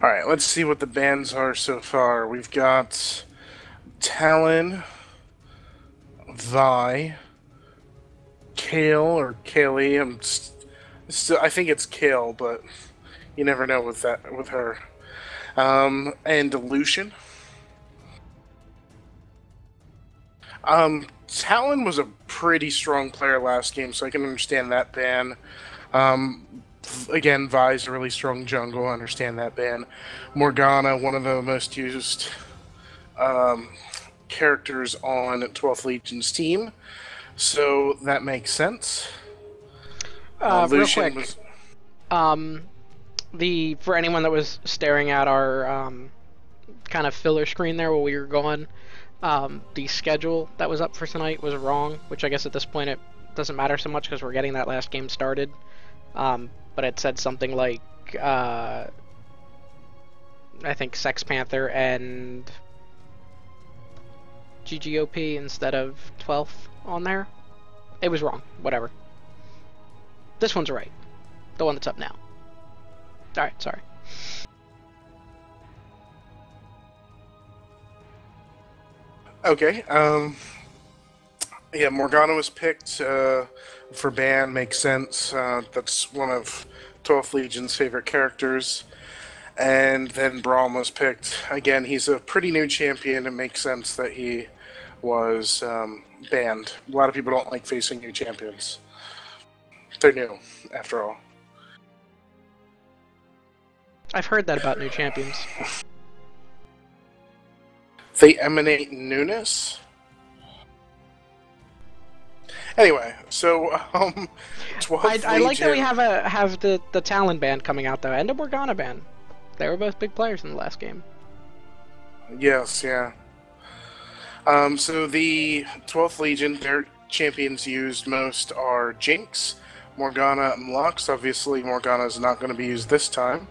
Alright, let's see what the bans are so far. We've got Talon, Vi, Kale or Kaylee. I think it's Kale, but you never know with her. And Lucian. Talon was a pretty strong player last game, so I can understand that ban. Again, Vi's a really strong jungle. I understand that ban. Morgana, one of the most used characters on 12th Legion's team, so that makes sense. Real quick, for anyone that was staring at our kind of filler screen there while we were going, the schedule that was up for tonight was wrong, which I guess at this point it doesn't matter so much because we're getting that last game started. But it said something like, I think Sex Panther and GGOP instead of 12th on there. It was wrong. Whatever. This one's right. The one that's up now. Alright, sorry. Okay, yeah, Morgana was picked for ban, makes sense. That's one of 12th Legion's favorite characters. And then Braum was picked. Again, he's a pretty new champion. It makes sense that he was banned. A lot of people don't like facing new champions. They're new, after all. I've heard that about new champions. They emanate newness? Anyway, so 12th I like that we Legion- have the Talon band coming out though, and a Morgana band. They were both big players in the last game. Yes, yeah. So the 12th Legion, their champions used most are Jinx, Morgana, and Lux. Obviously, Morgana is not going to be used this time.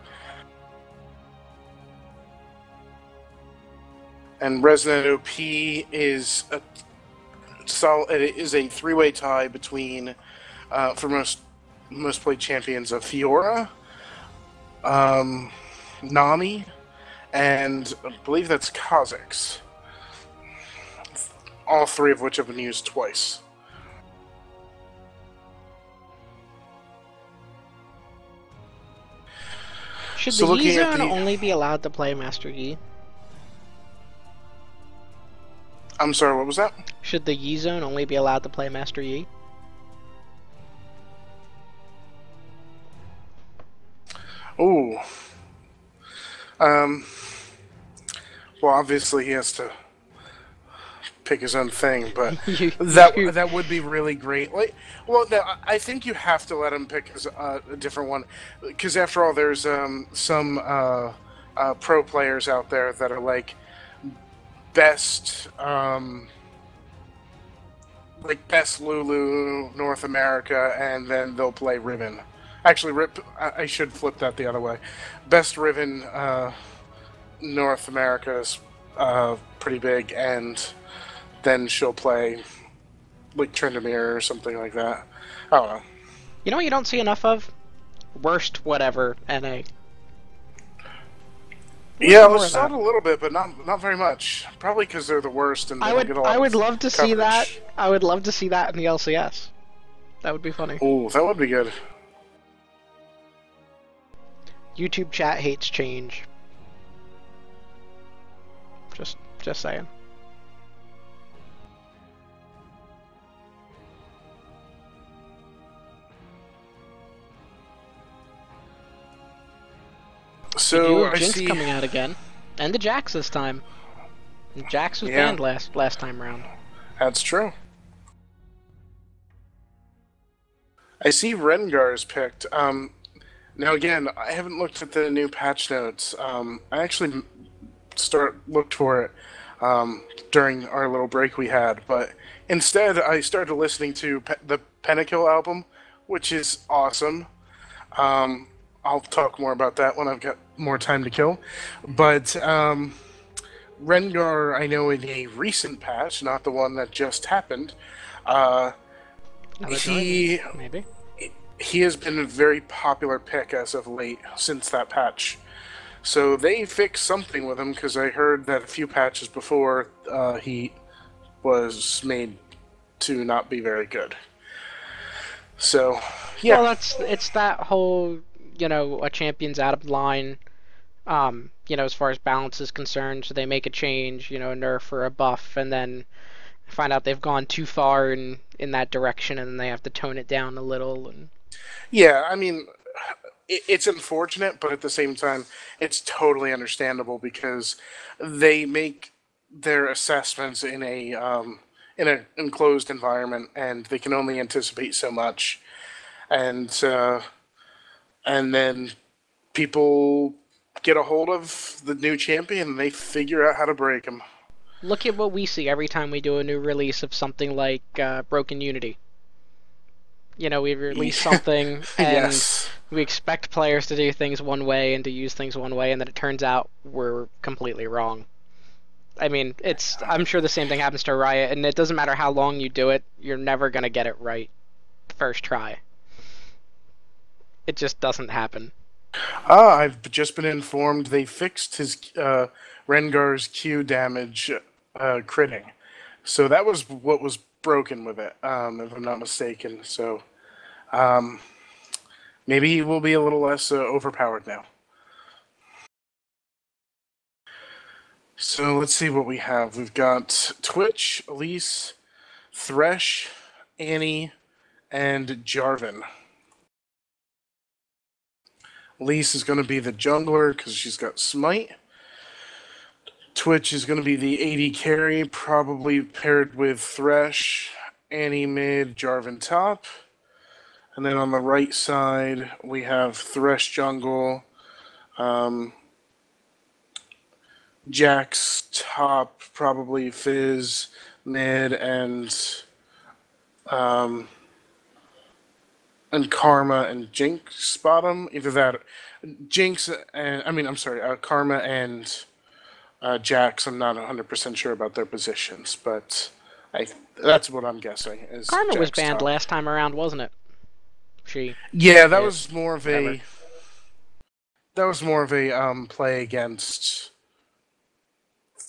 And ResNet OP is a it is a three-way tie between, for most played champions, of Fiora, Nami, and I believe that's Kha'Zix. All three of which have been used twice. Should So the looking at Yi-Zone the- only be allowed to play Master Yi? I'm sorry, what was that? Should the Yi-Zone only be allowed to play Master Yi? Ooh. Well, obviously he has to pick his own thing, but that would be really great. Like, well, I think you have to let him pick a different one, because after all, there's some pro players out there that are like best Lulu North America, and then they'll play Riven. Actually, I should flip that the other way. Best Riven North America is pretty big, and then she'll play like Tryndamere or something like that. I don't know. You know what you don't see enough of? Worst whatever NA. Yeah, more we of saw that. it a little bit, but not very much. Probably because they're the worst and they I don't would get a lot I would of love to see that. coverage. I would love to see that in the LCS. That would be funny. Ooh, that would be good. YouTube chat hates change. Just saying. We do So have I Jinx see. coming out again, and the Jax this time. And Jax was Yeah. banned last time round. That's true. I see Rengar's picked. Now again, I haven't looked at the new patch notes. I actually looked for it during our little break we had, but instead I started listening to the Pentakill album, which is awesome. I'll talk more about that when I've got more time to kill. But Rengar, I know in a recent patch, not the one that just happened, Another he joint, maybe. he has been a very popular pick as of late since that patch. So they fixed something with him because I heard that a few patches before he was made to not be very good. So yeah, Well, it's that whole, a champion's out of line, as far as balance is concerned. So they make a change, a nerf or a buff, and then find out they've gone too far in that direction, and then they have to tone it down a little. And yeah. I mean, it's unfortunate, but at the same time, it's totally understandable because they make their assessments in an enclosed environment, and they can only anticipate so much, and then people get a hold of the new champion, and they figure out how to break him. look at what we see every time we do a new release of something like Broken Unity. We release something, and Yes. we expect players to do things one way and to use things one way, and then it turns out we're completely wrong. I mean, I'm sure the same thing happens to Riot, and it doesn't matter how long you do it, you're never going to get it right first try. It just doesn't happen. I've just been informed they fixed his Rengar's Q damage critting. So that was what was broken with it, if I'm not mistaken. So maybe he will be a little less overpowered now. So let's see what we have. We've got Twitch, Elise, Thresh, Annie, and Jarvan. Elise is going to be the jungler because she's got Smite. Twitch is going to be the AD carry, probably paired with Thresh, Annie mid, Jarvan top. And then on the right side, we have Thresh jungle, Jax top, probably Fizz mid, and Karma and Jinx bottom. Either that, Jinx and Karma and Jax. I'm not 100% sure about their positions, but that's what I'm guessing. Is Karma was Jax banned top. last time around, wasn't it? Yeah, that Yeah, was more of whatever. a. That was more of a play against.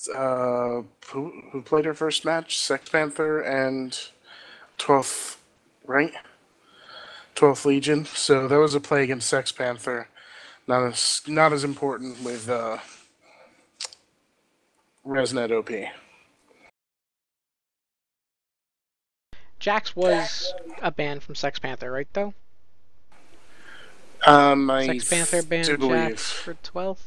Who played her first match? Sex Panther and 12th, right? 12th Legion. So that was a play against Sex Panther. Not as important with Resnet OP. Jax was a ban from Sex Panther, right, though? I Sex Panther do banned believe. Jax for 12th?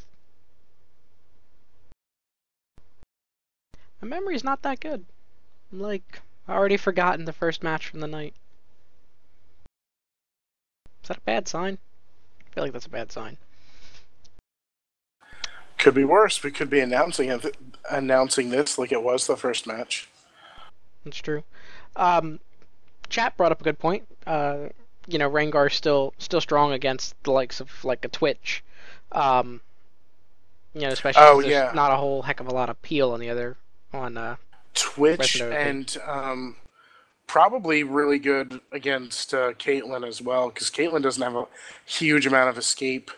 My memory's not that good. I'm already forgotten the first match from the night. Is that a bad sign? I feel like that's a bad sign. Could be worse. We could be announcing this like it was the first match. That's true. Chat brought up a good point. Rengar's still strong against the likes of like a Twitch. Especially Oh, since there's yeah. not a whole heck of a lot of peel on Twitch Resident and probably really good against Caitlyn as well, because Caitlyn doesn't have a huge amount of escape.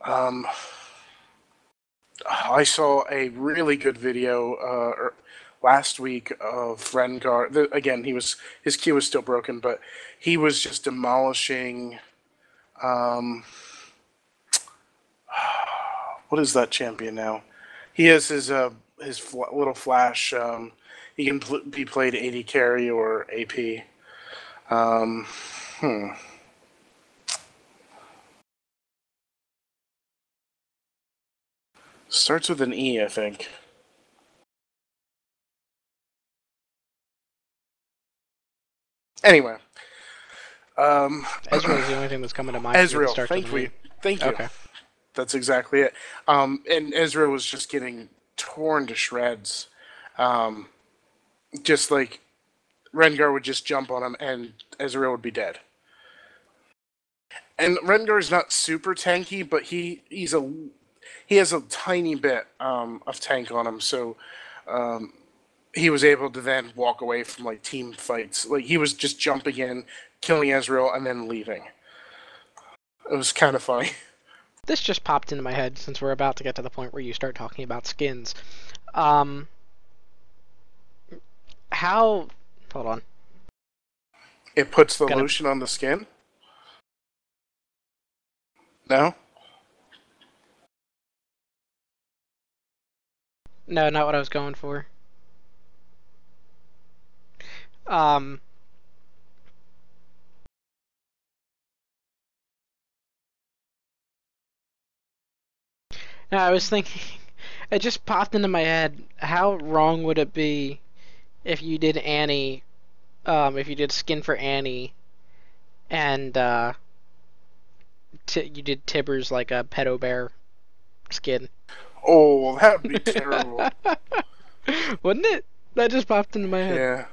I saw a really good video last week of Rengar. Again, his Q was still broken, but he was just demolishing. What is that champion now? He has his little flash. He can be played AD carry or AP. Starts with an E, I think. Anyway. Ezreal is the only thing that's coming to mind. Ezreal, thank you. Thank you. Okay. That's exactly it. And Ezreal was just getting torn to shreds. Just like Rengar would just jump on him and Ezreal would be dead. And Rengar is not super tanky, but he has a tiny bit of tank on him, so he was able to then walk away from like team fights. Like he was just jumping in, killing Ezreal, and then leaving. It was kind of funny. This just popped into my head since we're about to get to the point where you start talking about skins. Hold on. It puts the lotion on the skin? No? No, not what I was going for. No, I was thinking, it just popped into my head, how wrong would it be if you did Annie, if you did skin for Annie, and you did Tibbers like a pedo bear skin? Oh, that would be terrible. Wouldn't it? That just popped into my head. Yeah.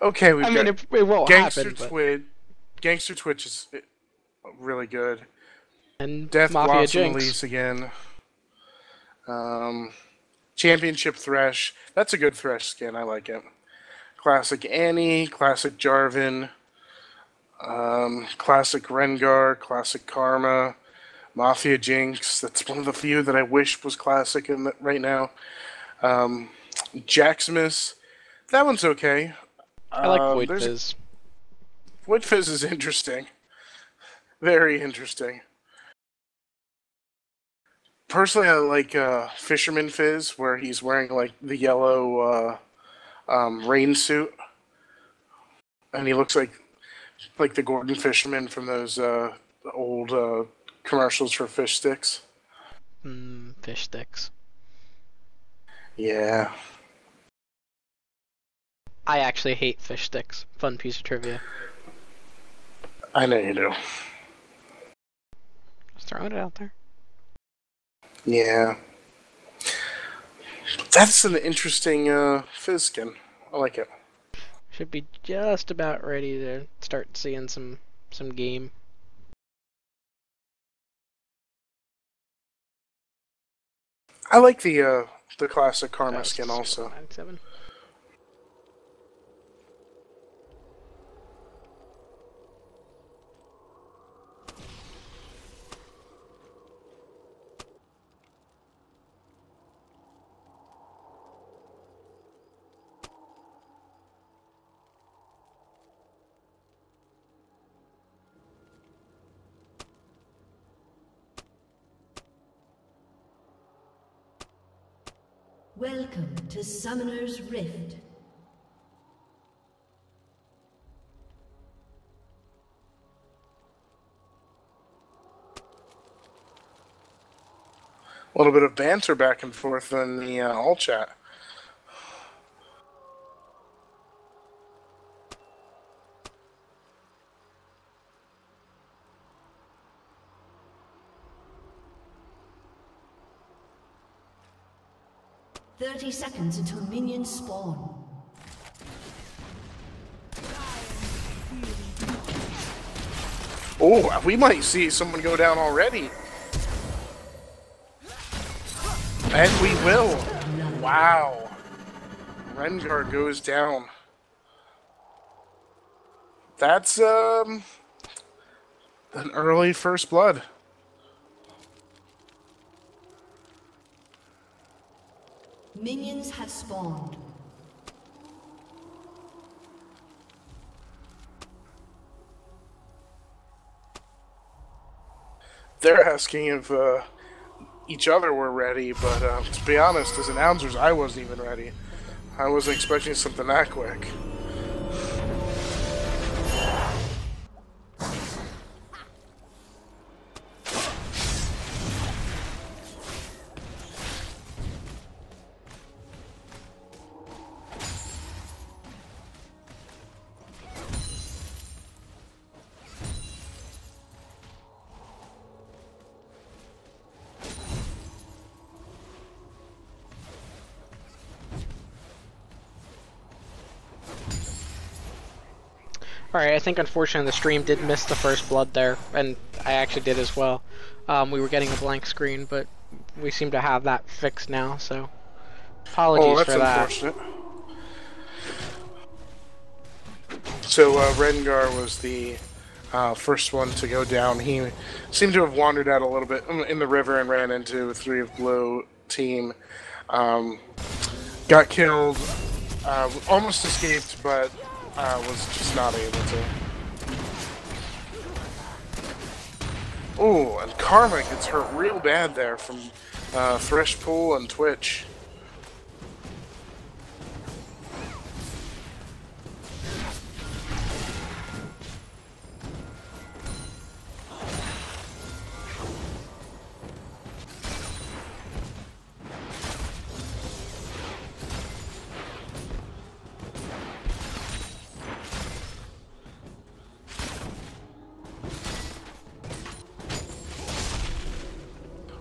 Okay, we've got it won't Gangster happen, Twitch. Gangster Twitch is really good. And Death Mafia Blossom Jinx. Elise again. Championship Thresh. That's a good Thresh skin. I like it. Classic Annie. Classic Jarvan. Classic Rengar. Classic Karma. Mafia Jinx. That's one of the few that I wish was classic right now. Jaxmus. That one's okay. I like Void Fizz. Void Fizz is interesting. Very interesting. Personally, I like Fisherman Fizz, where he's wearing like the yellow rain suit, and he looks like the Gordon Fisherman from those old commercials for fish sticks. Fish sticks. Yeah. I actually hate fish sticks. Fun piece of trivia. I know you do. Just throwing it out there. Yeah. That's an interesting Fizz skin. I like it. Should be just about ready to start seeing some game. I like the classic Karma skin also. 97. Welcome to Summoner's Rift. A little bit of banter back and forth in the all chat. "30 seconds until minions spawn." Oh, we might see someone go down already. And we will. Wow. Rengar goes down. That's an early first blood. Minions have spawned. They're asking if each other were ready, but to be honest, as announcers, I wasn't even ready. I wasn't expecting something that quick. Alright, I think unfortunately the stream did miss the first blood there, and I actually did as well. We were getting a blank screen, but we seem to have that fixed now, so apologies for that. Unfortunate. So Rengar was the first one to go down. He seemed to have wandered out a little bit in the river and ran into 3 of Blue team. Got killed, almost escaped, but was just not able to. Oh, and Karma gets hurt real bad there from Thresh Pool and Twitch.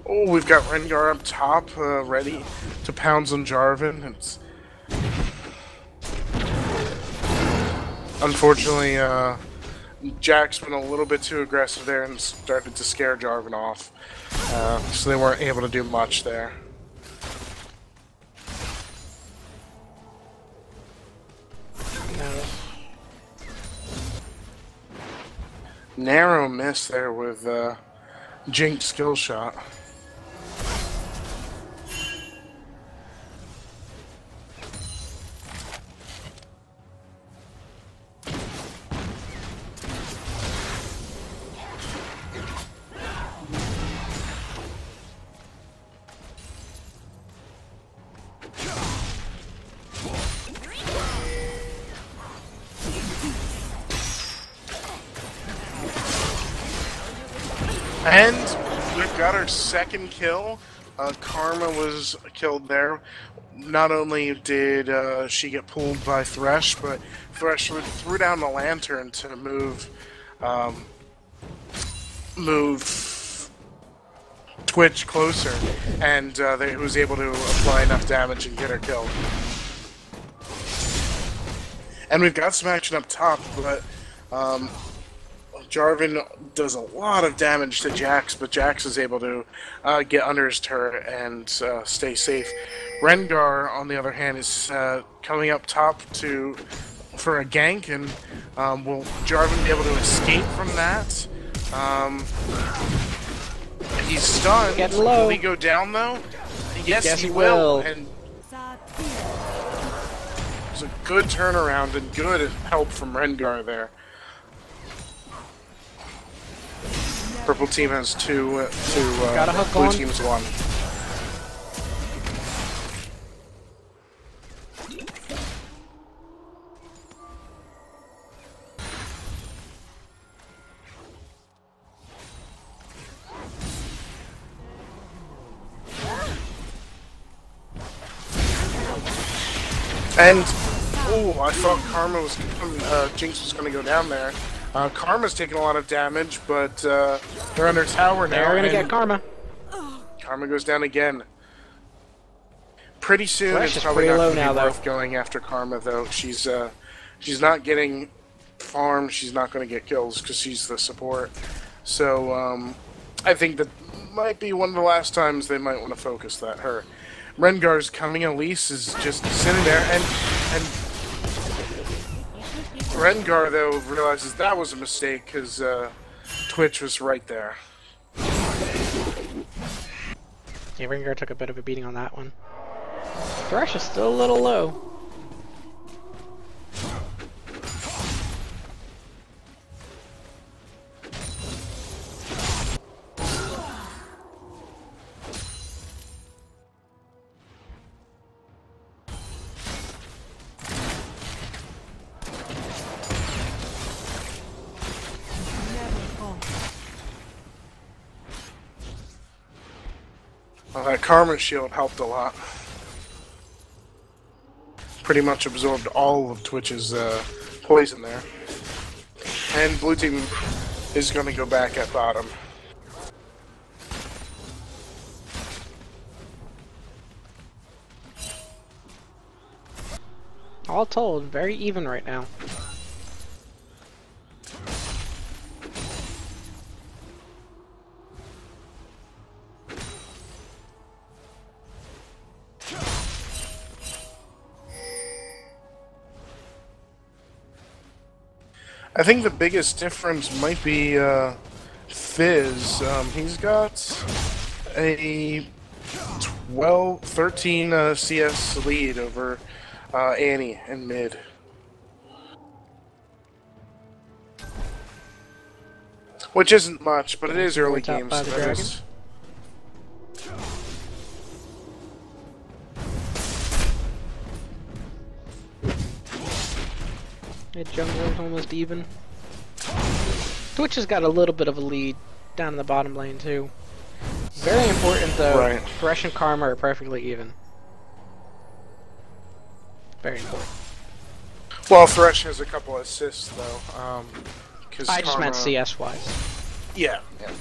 Oh, we've got Rengar up top, ready to pounce on Jarvan. It's unfortunately Jack's been a little bit too aggressive there and started to scare Jarvan off, so they weren't able to do much there. No. Narrow miss there with Jinx skill shot. And we've got our second kill. Karma was killed there. Not only did she get pulled by Thresh, but Thresh threw down the lantern to move Twitch closer, and he was able to apply enough damage and get her killed. And we've got some action up top, but Jarvan does a lot of damage to Jax, but Jax is able to get under his turret and stay safe. Rengar, on the other hand, is coming up top for a gank, and will Jarvan be able to escape from that? He's stunned. Getting low. Will he go down though? Yes, he will. And it's a good turnaround and good help from Rengar there. Purple team has two, Got a hook blue on. team's 1. And, oh, I thought Karma was, Jinx was going to go down there. Karma's taking a lot of damage, but they're under tower now. They're gonna get Karma. Karma goes down again. Pretty soon, Thresh it's is probably pretty not low going to now, be though. worth going after Karma, though. She's not getting farm. She's not going to get kills because she's the support. So I think that might be one of the last times they might want to focus that her. Rengar's coming. Elise is just sitting there, and Rengar, though, realizes that was a mistake because Twitch was right there. Yeah, Rengar took a bit of a beating on that one. Thresh is still a little low. Well, that Karma Shield helped a lot. Pretty much absorbed all of Twitch's poison there. And blue team is going to go back at bottom. All told, very even right now. I think the biggest difference might be Fizz. He's got a 13 CS lead over Annie in mid. Which isn't much, but it is early Top games. by the So that is- Mid jungle is almost even. Twitch has got a little bit of a lead down in the bottom lane too. Very important though. Right. Thresh and Karma are perfectly even. Very important. Well, Thresh has a couple assists though. 'Cause I just meant Karma- CS wise. Yeah, yeah.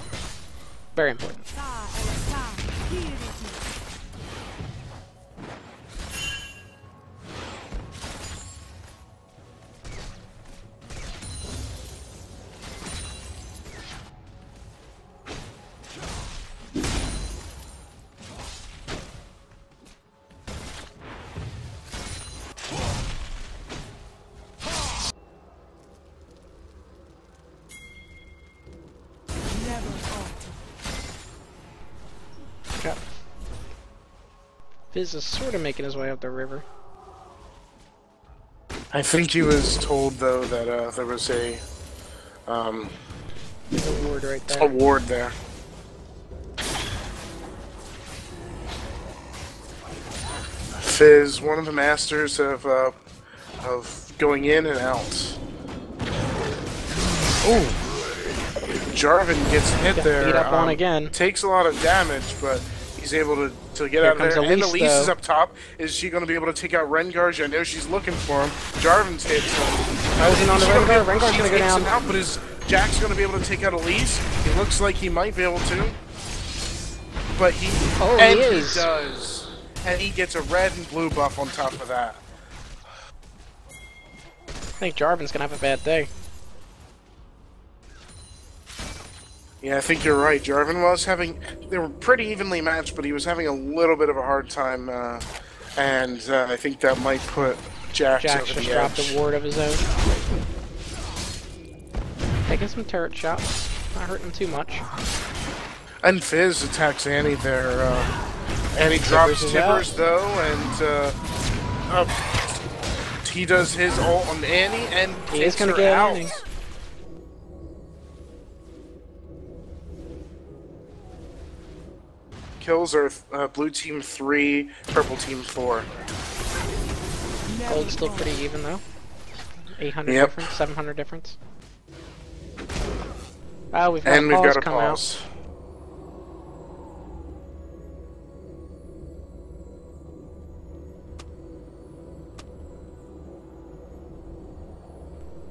Very important. Okay. Fizz is sort of making his way up the river. I think he was told though that there was a There's a ward right there. award there. Fizz, one of the masters of going in and out. Ooh, Jarvan gets hit Got there. beat up on again. Takes a lot of damage, but he's able to get Here out of there. comes And Elise, Elise is though. up top. Is she going to be able to take out Rengar? I know she's looking for him. Jarvan's hit. Posing on the She's gonna be Rengar. able- Rengar's she gonna go takes down. him out, but is Jack's going to be able to take out Elise? It looks like he might be able to. But he... Oh, and he is. he does. And he gets a red and blue buff on top of that. I think Jarvan's gonna have a bad day. Yeah, I think you're right. Jarvan was having... They were pretty evenly matched, but he was having a little bit of a hard time. And I think that might put Jax Jax over just the dropped edge. a ward of his own. Taking some turret shots. Not hurting too much. And Fizz attacks Annie there. Annie drops is Tibbers out. though, and he does his ult on Annie and He is takes gonna her get out. Annie. Kills are blue team 3, purple team 4. Gold's still pretty even though. 800 Yep. difference, 700 difference. Oh, we've got And we've pause got a come pause. out.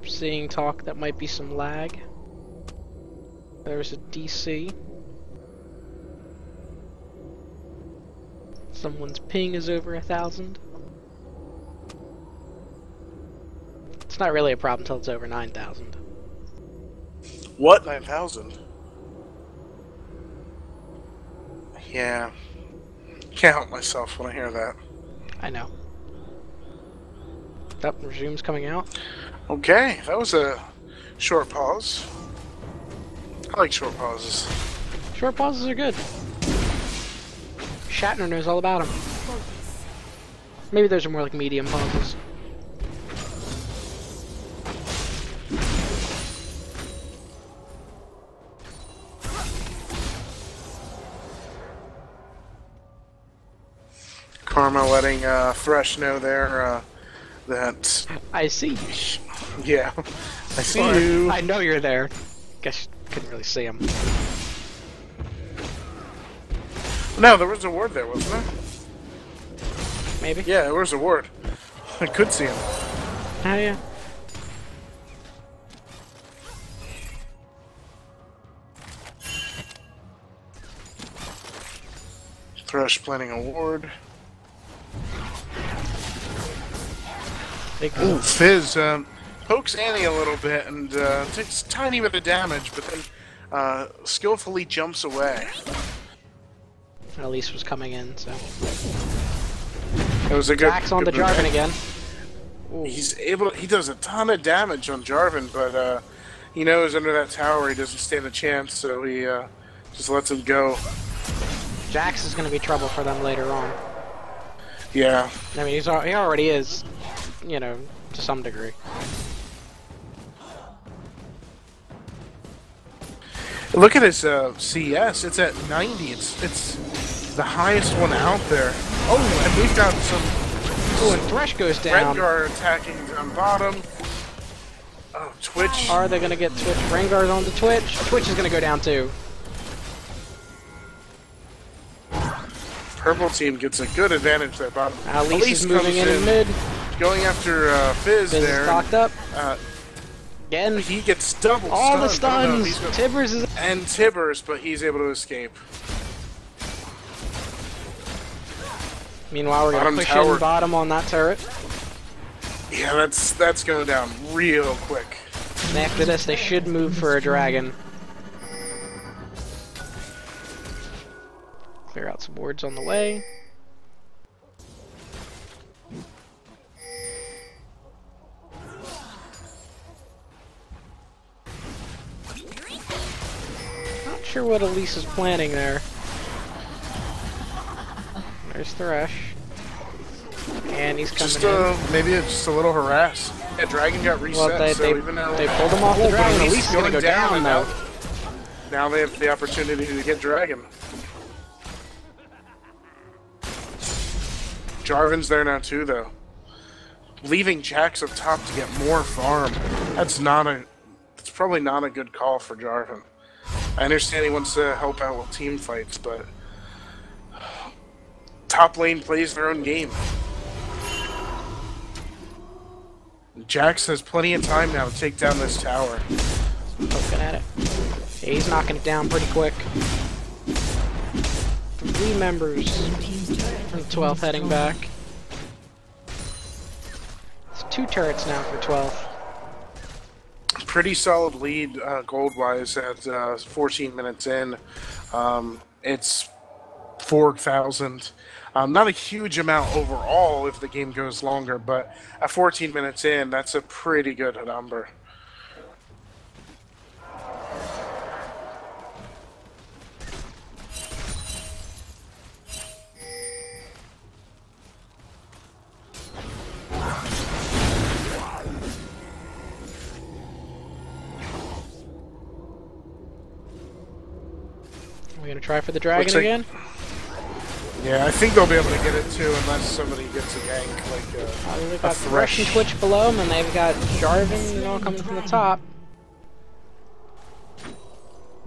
Seeing talk that might be some lag. There's a DC. Someone's ping is over 1,000. It's not really a problem until it's over 9,000. What? 9,000? Yeah. Can't help myself when I hear that. I know. That resume's coming out. Okay, that was a short pause. I like short pauses. Short pauses are good. Shatner knows all about them. Maybe those are more like medium pauses. Karma letting Thresh know there that... I see. Yeah, I see Or, you. I know you're there. Guess you couldn't really see him. No, there was a ward there, wasn't there? Maybe? Yeah, there was a ward. I could see him. Oh, yeah. Thresh planning a ward. Big Ooh, Fizz pokes Annie a little bit and takes a tiny bit of damage, but then skillfully jumps away. Elise was coming in, so. It was a good. Jax on the good move. Jarvan again. Ooh. He does a ton of damage on Jarvan, but he knows under that tower he doesn't stand a chance, so he just lets him go. Jax is going to be trouble for them later on. Yeah. I mean, he already is, you know, to some degree. Look at his CS. It's at 90. It's the highest one out there. Oh, and we've got some Ooh, and Thresh goes down. Rengar attacking on bottom. Oh, Twitch. Are they going to get Twitch? Rengar's on the Twitch. Twitch is going to go down too. Purple team gets a good advantage there bottom. Elise is moving in mid. Going after Fizz Fizz is there. locked up. Again, He gets double all the stunned. Oh, no, stuns. Tibbers is. and Tibbers, but he's able to escape. Meanwhile, we're going Bottom to push tower. in bottom on that turret. Yeah, that's going down real quick. And after this, they should move for a dragon. Clear out some wards on the way. Not sure what Elise is planning there. There's Thresh. And he's coming Just in. maybe it's just a little harass. Yeah, Dragon got reset, Well, they so even though they pulled him off the Oh, but dragon. Elise Elise is going to go down, and though. now they have the opportunity to get Dragon. Jarvan's there now too, though. Leaving Jax up top to get more farm. That's probably not a good call for Jarvan. I understand he wants to help out with team fights, but top lane plays their own game. Jax has plenty of time now to take down this tower. Poking at it. Yeah, he's knocking it down pretty quick. 3 members from 12th heading back. It's 2 turrets now for 12th. Pretty solid lead gold-wise at 14 minutes in. It's 4,000. Not a huge amount overall if the game goes longer, but at 14 minutes in, that's a pretty good number. We're gonna try for the dragon Looks like- again. Yeah, I think they'll be able to get it too, unless somebody gets a gank like They've a got Thresh and Twitch below them, and they've got Jarvan, coming from the top.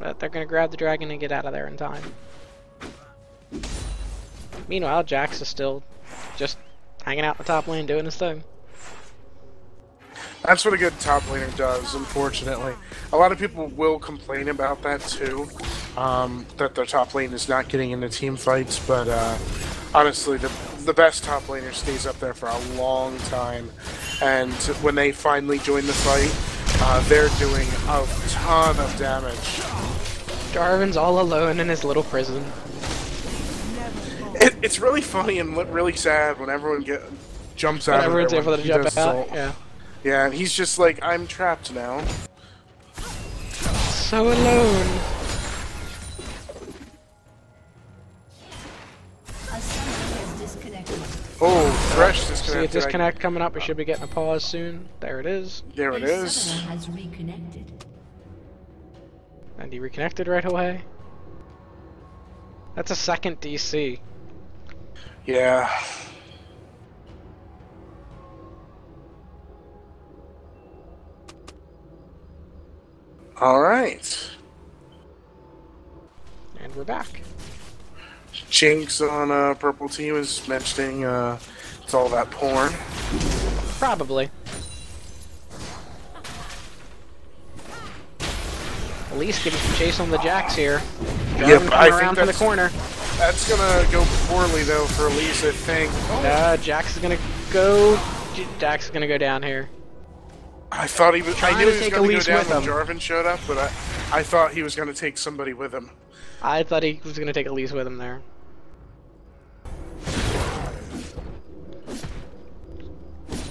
But they're gonna grab the dragon and get out of there in time. Meanwhile, Jax is still just hanging out in the top lane doing his thing. That's what a good top laner does, unfortunately. A lot of people will complain about that too, that their top lane is not getting into team fights, but honestly, the best top laner stays up there for a long time, and when they finally join the fight, they're doing a ton of damage. Jarvan's all alone in his little prison. It's really funny and really sad when everyone jumps out But of there everyone's when able to he jump does out. ult. Yeah. Yeah, and he's just like, I'm trapped now. So alone. A summoner has disconnected. Oh, Thresh See a disconnected. disconnect coming up. We should be getting a pause soon. There it is. There it A is. summoner has reconnected. And he reconnected right away. That's a second DC. Yeah. All right. And we're back. Jinx on purple team is mentioning it's all that porn. Probably. At least give us some chase on the Jax here. Yep, Jarvan I coming around think from the corner. that's gonna go poorly though for Elise, I think. Jax is gonna go. Jax is gonna go down here. I thought he was. I Trying knew to he was take gonna go Elise down with when him. Jarvan showed up, but I thought he was gonna take somebody with him. I thought he was gonna take Elise with him there.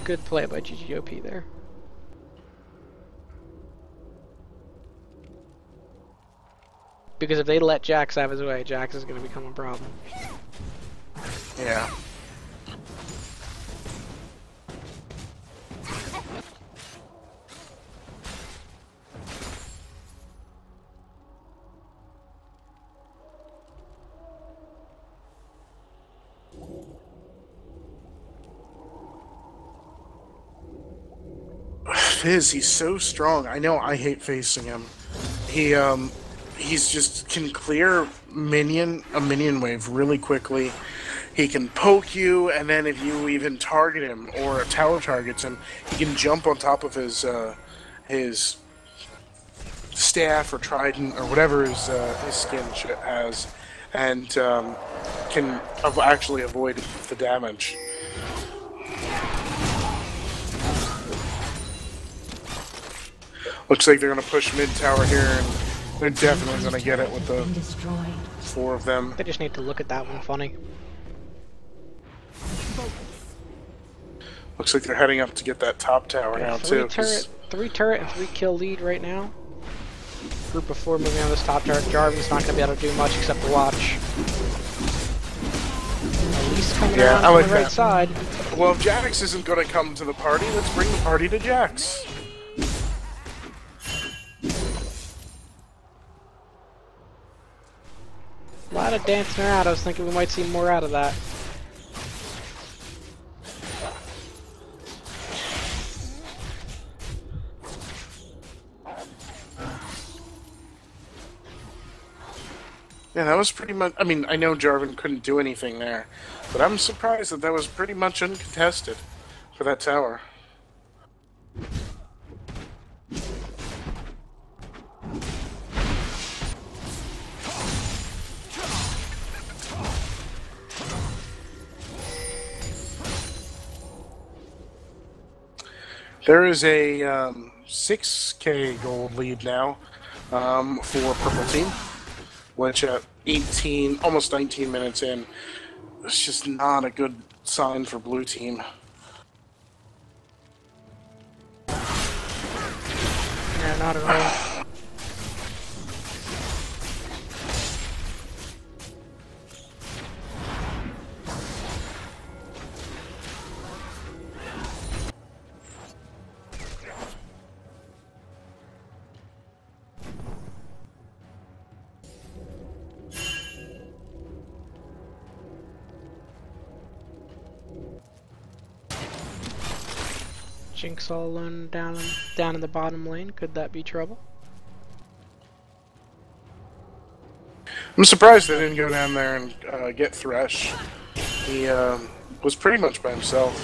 Good play by GGOP there. Because if they let Jax have his way, Jax is gonna become a problem. Yeah. Fizz, he's so strong. I know I hate facing him. He's just can clear a minion wave really quickly. He can poke you, and then if you even target him or a tower targets him, he can jump on top of his staff or trident or whatever his skin has, and can actually avoid the damage. Looks like they're going to push mid tower here, and they're definitely going to get it with the Been destroyed. 4 of them. They just need to look at that one funny. Looks like they're heading up to get that top tower now too. Three turret and 3 kill lead right now. Group of 4 moving on this top turret. Jarvan's not going to be able to do much except to watch. Elise coming around I from like the right that. side. Well, if Jax isn't going to come to the party, let's bring the party to Jax. A lot of dancing around. I was thinking we might see more out of that. Yeah, that was pretty much. I mean, I know Jarvan couldn't do anything there, but I'm surprised that was pretty much uncontested for that tower. There is a 6K gold lead now for Purple Team, which at 18, almost 19 minutes in, it's just not a good sign for Blue Team. Yeah, not at all. Jinx all alone down in the bottom lane. Could that be trouble? I'm surprised they didn't go down there and get Thresh. He was pretty much by himself.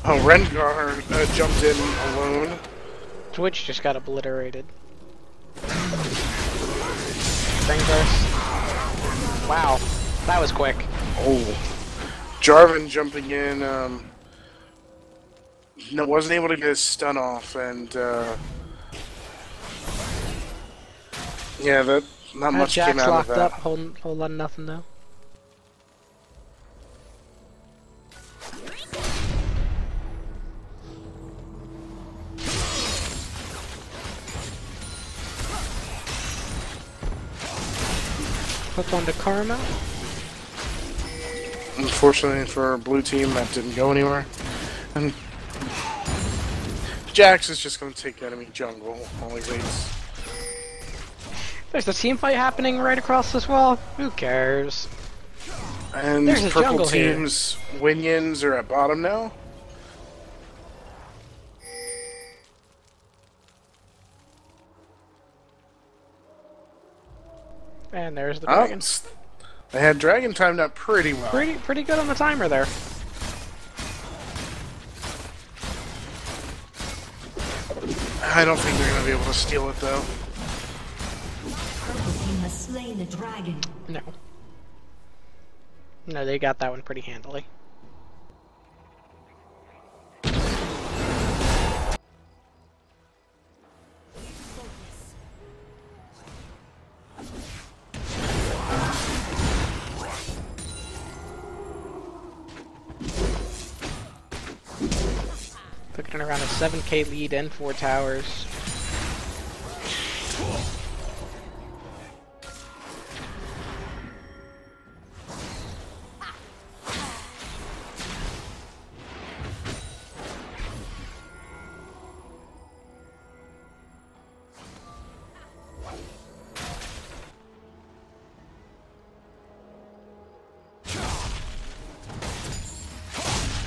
Oh, Rengar jumped in alone. Twitch just got obliterated. Spring burst. Wow, that was quick. Oh, Jarvan jumping in. No, wasn't able to get his stun off, and yeah, that not much Jax came out of locked that. up, whole lot of nothing though. Hook onto Karma. Unfortunately for blue team, that didn't go anywhere. And Jax is just going to take enemy jungle while he waits. There's a team fight happening right across this wall. Who cares? And There's a purple jungle here. team's Winions are at bottom now. And there's the Oh, dragon. they had dragon timed up pretty well. Pretty good on the timer there. I don't think they're going to be able to steal it though. Purple team has slain the dragon. No. No, they got that one pretty handily. Looking around a 7k lead and 4 towers.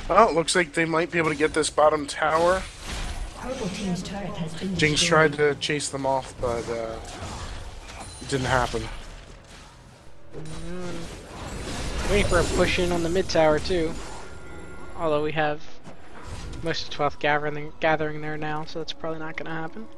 Well, it looks like they might be able to get this bottom tower. Purple team's turret has been Jinx destroyed. tried to chase them off, but it didn't happen. Waiting for a push in on the mid tower too. Although we have most of 12th gathering there now, so that's probably not going to happen.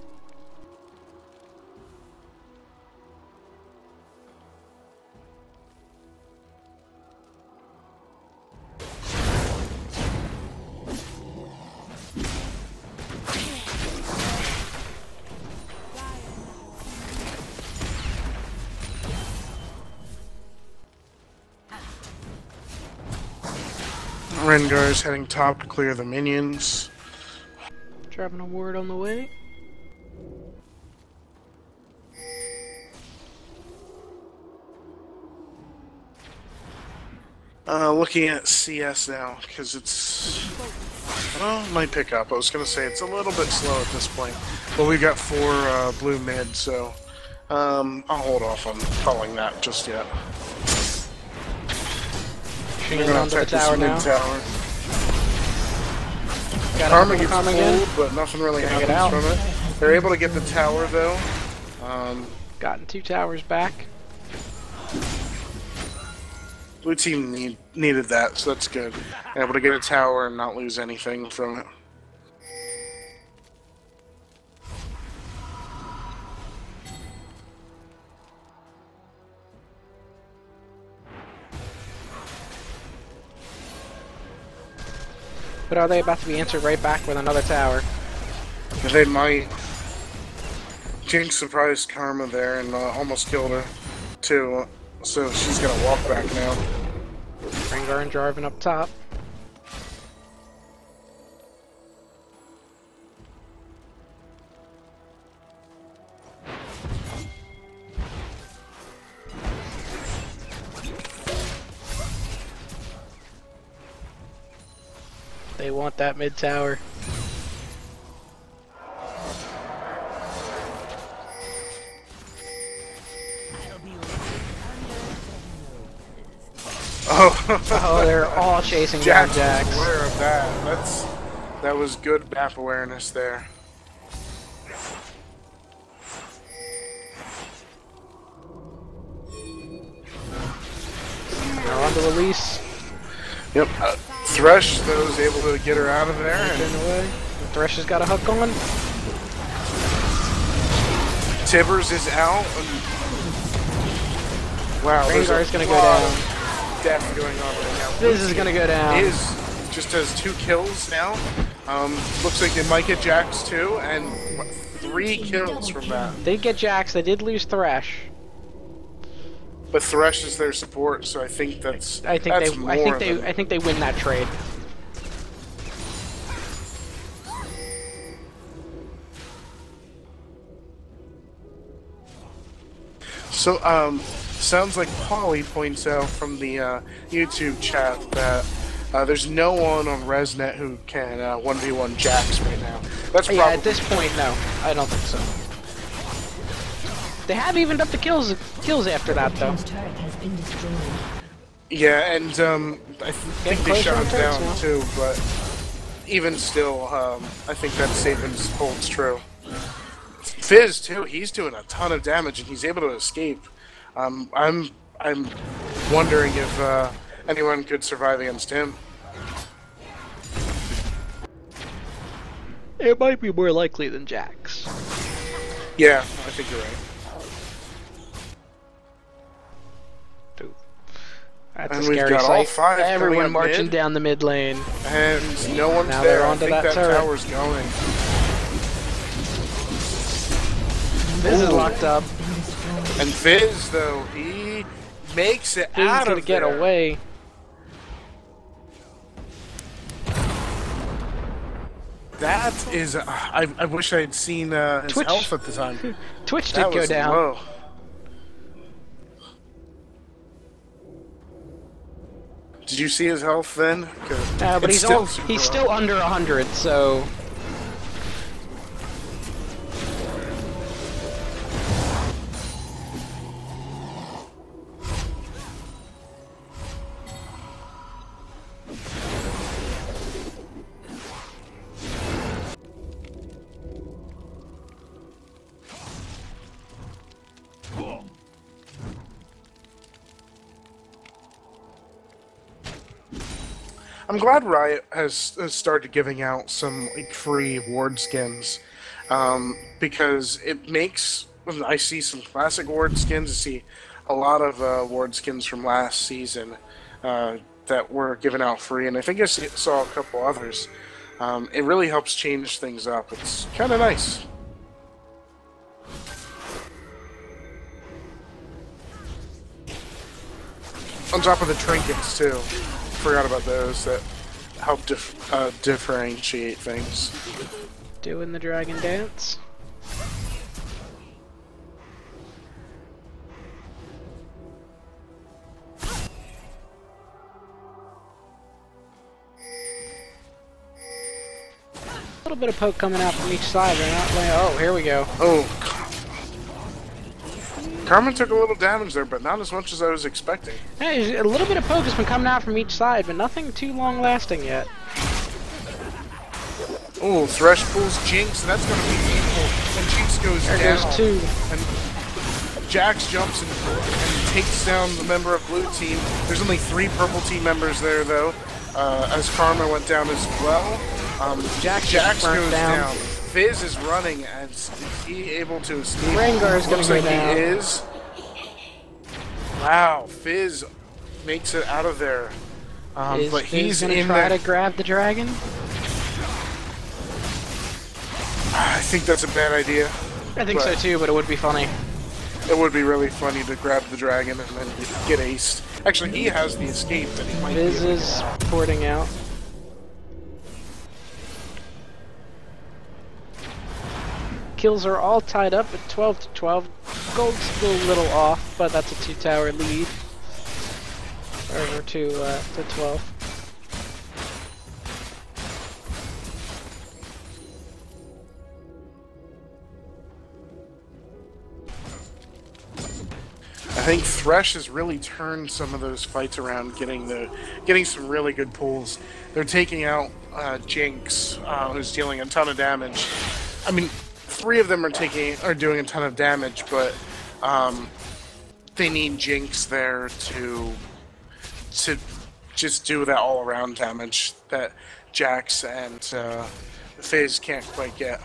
Rengar's heading top to clear the minions. Dropping a ward on the way. Looking at CS now, because it's... Well, it might pick up. I was going to say it's a little bit slow at this point. But we've got 4 blue mid, so I'll hold off on calling that just yet. Pushing They're in going onto to the attack this tower mid now. tower. Got Karma a gets Karma again. pulled, but nothing really Gonna get happens out. from it. They're able to get the tower, though. Gotten 2 towers back. Blue team needed that, so that's good. Able to get a tower and not lose anything from it. But are they about to be answered right back with another tower? They might. Jinx surprised Karma there and almost killed her, too. So she's gonna walk back now. Rengar and Jarvan up top. They want that mid tower. Oh, they're all chasing down Jax Jax. was aware of that. That was good map awareness there. Now on the release. Yep. Thresh, though, was able to get her out of there. Turn And away. Thresh has got a hook on. Tibbers is out. Wow, there's Rengar's a gonna go lot down. of death going on right now. This is gonna go down. Is just has 2 kills now. Looks like they might get Jax too, and 3 kills from that. They did get Jax. They did lose Thresh. But Thresh is their support, so I think that's I think that's they. more I think they win that trade. So sounds like Polly points out from the YouTube chat that there's no one on ResNet who can 1v1 Jax right now. That's probably... Yeah, at this point, no. I don't think so. They have evened up the kills after that, though. Team's turret has been destroyed. Yeah, and I think they closer shut on him turrets down now. too, but even still, I think that statement holds true. Fizz too, he's doing a ton of damage and he's able to escape. I'm wondering if anyone could survive against him. It might be more likely than Jax. Yeah, I think you're right. That's And a we've scary got all sight. five coming Everyone up marching mid. down the mid lane. And no one's Now there. they're I onto think that that turret. tower's going. This is Ooh. locked up. And Fizz, though, he makes it He's out gonna of get there. away. That is, I wish I had seen his Twitch. health at the time. Twitch That did go was down. low. Did you see his health then? 'Cause But it's he's still super he's low. still under 100, so I'm glad Riot has started giving out some like free ward skins, because it makes when I see some classic ward skins. I see a lot of ward skins from last season that were given out free, and I think I saw a couple others. It really helps change things up. It's kind of nice. On top of the trinkets too. Forgot about those that help differentiate things. doing the dragon dance. A little bit of poke coming out from each side. They're not laying. Oh, here we go. Oh, Carmen took a little damage there, but not as much as I was expecting. Hey, a little bit of poke has been coming out from each side, but nothing too long lasting yet. Oh, Thresh pulls Jinx, and that's going to be painful. And Jinx goes There down. goes two. And Jax jumps and takes down the member of blue team. There's only 3 purple team members there, though, as Karma went down as well. Jax burnt goes down. down. Fizz is running, and is he able to escape? Rengar is gonna Looks go like down. he is. Wow, Fizz makes it out of there. Is But he's gonna in try there. to grab the dragon. I think that's a bad idea. I think so But- too, but it would be funny. It would be really funny to grab the dragon and then get aced. Actually, he has the escape that he might be Viz able to is porting out. Kills are all tied up at 12 to 12. Gold's still a little off, but that's a 2-tower lead. Over to 12. I think Thresh has really turned some of those fights around, getting some really good pulls. They're taking out Jinx, who's dealing a ton of damage. I mean, 3 of them are doing a ton of damage, but they need Jinx there to just do that all around damage that Jax and Fizz can't quite get.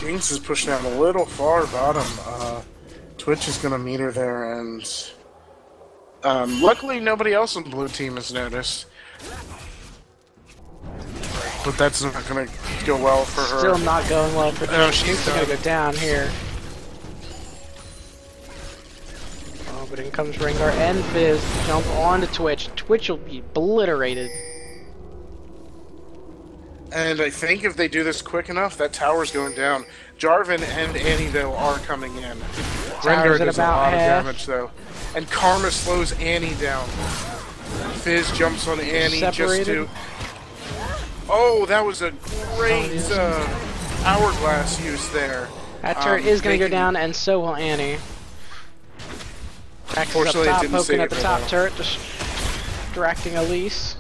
Jinx is pushing out a little far bottom. Twitch is gonna meet her there, and luckily nobody else on blue team has noticed. But that's not gonna go well for her. Still not going well for No, Jinx. she's Jinx is gonna done. go down here. Oh, but in comes Rengar and Fizz. Jump onto Twitch. Twitch will be obliterated. And I think if they do this quick enough, that tower's going down. Jarvan and Annie, though, are coming in. Rengar at does a about lot of half. damage, though. And Karma slows Annie down. Fizz jumps on Annie just Separated. to... Oh, that was a great hourglass use there. That turret is gonna go making- down, and so will Annie. Jax is up Fortunately, it top, didn't poking save at the her, top though. turret, just distracting Elise.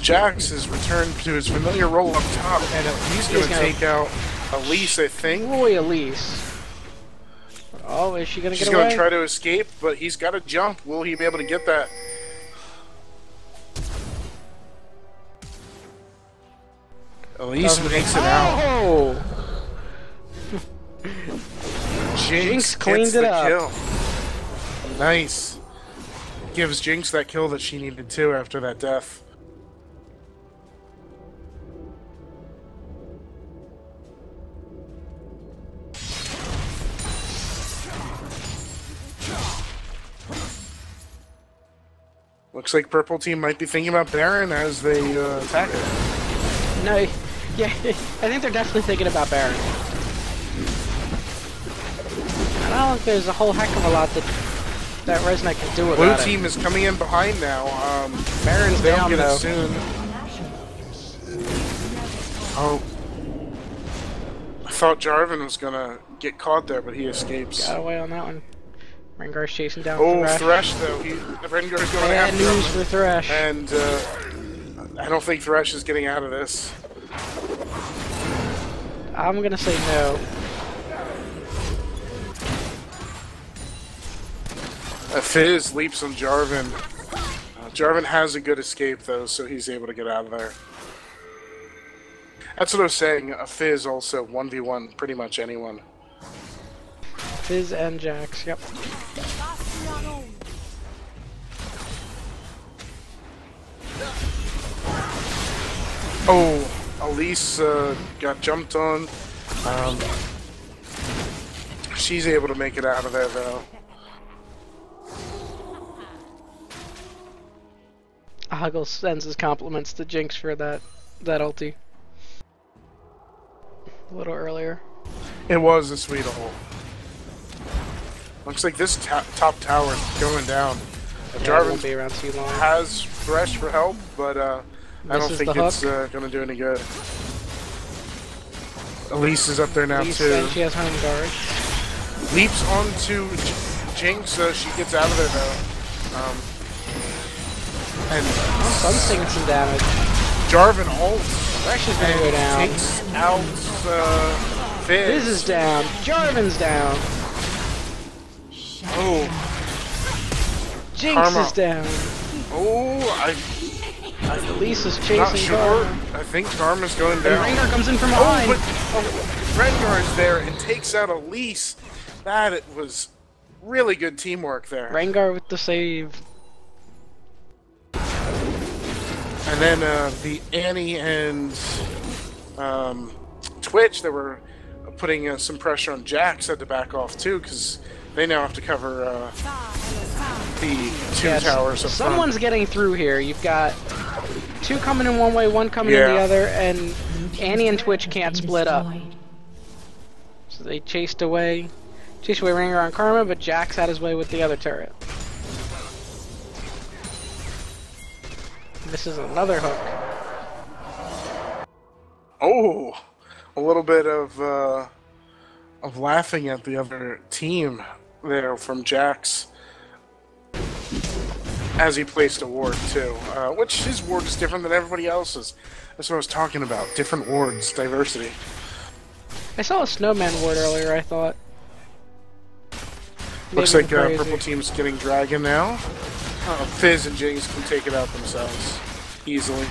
Jax has returned to his familiar role up top, and he's going to gonna- take out Elise, I think. Boy, Elise. Oh, is she gonna She's get going away? to try to escape, but he's got to jump. Will he be able to get that? Elise makes it out. Oh! Jinx Jinx cleaned gets it the up. kill. Nice. Gives Jinx that kill that she needed too after that death. Looks like purple team might be thinking about Baron as they attack it. No, yeah, I think they're definitely thinking about Baron. I don't think there's a whole heck of a lot that Resnet can do Blue about team is coming in behind now. Baron's they'll down, get though. it soon. Oh. I thought Jarvan was gonna get caught there, but he escapes. Got away on that one. Rengar's chasing down Oh, Thresh. Thresh though. Rengar's going Bad after news him. for Thresh. And I don't think Thresh is getting out of this. I'm gonna say no. Fizz leaps on Jarvan. Jarvan has a good escape though, so he's able to get out of there. That's what I was saying. Fizz also 1v1 pretty much anyone. Fizz and Jax, yep. Oh, Elise got jumped on. She's able to make it out of there though. Huggle sends his compliments to Jinx for that ulti. A little earlier. It was a sweet hole. Looks like this top tower is going down. Yeah, it won't Jarvan be around too long. has Thresh for help, but I don't Misses think the it's going to do any good. Elise is up there now Elise, too. and she has home guard. Leaps onto Jinx, she gets out of there though. And Sun's taking some damage. Jarvan ults Thresh is gonna go and down. takes out Fizz. Fizz is down. Jarvan's down. Oh, Jinx Karma. is down. oh, Elise is I'm chasing not sure. Karma. I think Karma's going And down. Rengar comes in from Oh, behind. but Rengar is there and takes out Elise. That was really good teamwork there. Rengar with the save. And then the Annie and Twitch that were putting some pressure on Jax had to back off too because they now have to cover the two Yes. towers up Someone's front. getting through here. You've got two coming in one way, one coming in Yeah. the other, and Annie and Twitch can't split up. So they chased away Rengar on Karma, but Jax had his way with the other turret. This is another hook. Oh, a little bit of laughing at the other team there from Jax as he placed a ward too, which his ward is different than everybody else's. That's what I was talking about. Different wards, diversity. I saw a snowman ward earlier, I thought. Looks Maybe like crazy. purple team's getting dragon now. Fizz and Jinx can take it out themselves easily.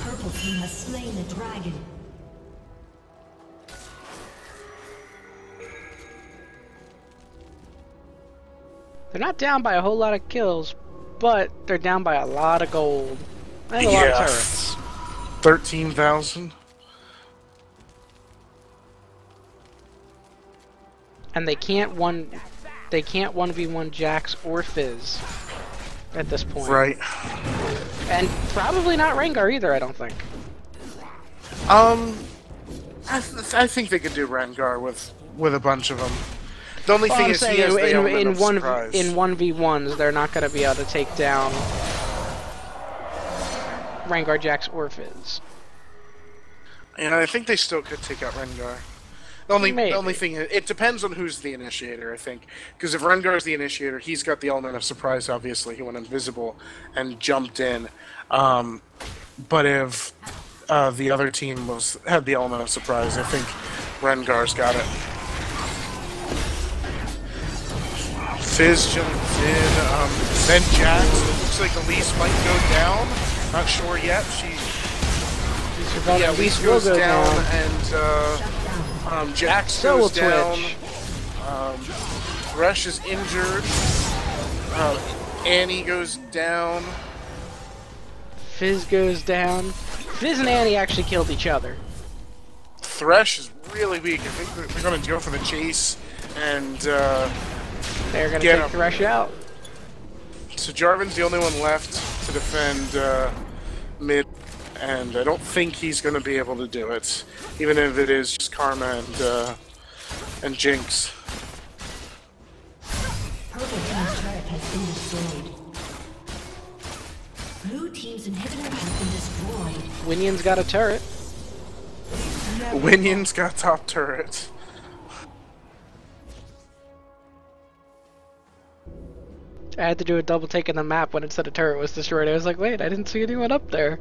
Purple team has slain the dragon. They're not down by a whole lot of kills, but they're down by a lot of gold. And a lot of turrets. 13,000. And they can't 1v1 Jax or Fizz at this point. Right. And probably not Rengar either, I don't think. I think they could do Rengar with a bunch of them. The only thing I'm is saying he has the element in of surprise. in 1v1s, they're not going to be able to take down Rengar, Jax, or Fizz. And I think they still could take out Rengar. The only thing is, it depends on who's the initiator, I think. Because if Rengar's the initiator, he's got the element of surprise, obviously. He went invisible and jumped in. But if the other team had the element of surprise, I think Rengar's got it. Fizz jumps in, then Jax. It looks like Elise might go down. Not sure yet. Elise goes down, and Jax So goes down. Twitch. Thresh is injured. Annie goes down. Fizz goes down. Fizz and Annie actually killed each other. Thresh is really weak. I think they're going to go for the chase, and They're going to Get take him. Thresh out. so Jarvan's the only one left to defend mid, and I don't think he's going to be able to do it, even if it is just Karma and Jinx. Purple team's turret has been destroyed. Blue team's inhibitor has been destroyed. Winion's got a turret. Winion's got top turret. I had to do a double take in the map when it said a turret was destroyed. I was like, wait, I didn't see anyone up there.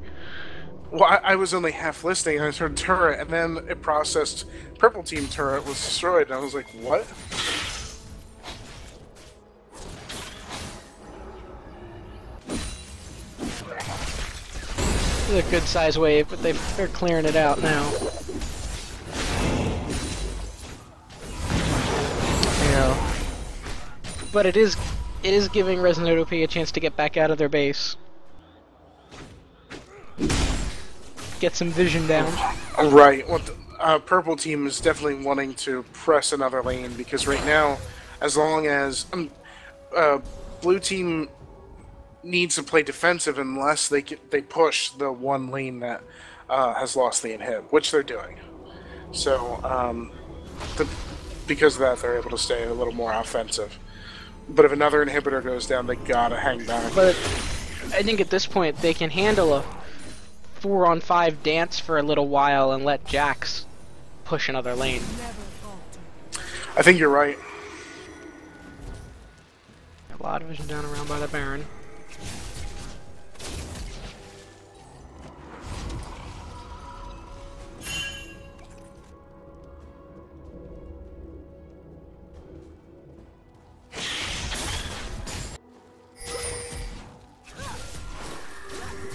Well, I was only half listening, and I heard turret, and then it processed purple team turret was destroyed, and I was like, what? This is a good size wave, but they're clearing it out now. Yeah. But it is giving Resident OP a chance to get back out of their base. Get some vision down. Right. Well, purple team is definitely wanting to press another lane, because right now, as long as blue team needs to play defensive unless they push the one lane that has lost the inhib, which they're doing. So because of that, they're able to stay a little more offensive. But if another inhibitor goes down, they gotta hang back. But I think at this point they can handle a 4-on-5 dance for a little while and let Jax push another lane. I think you're right. A lot of vision down around by the Baron.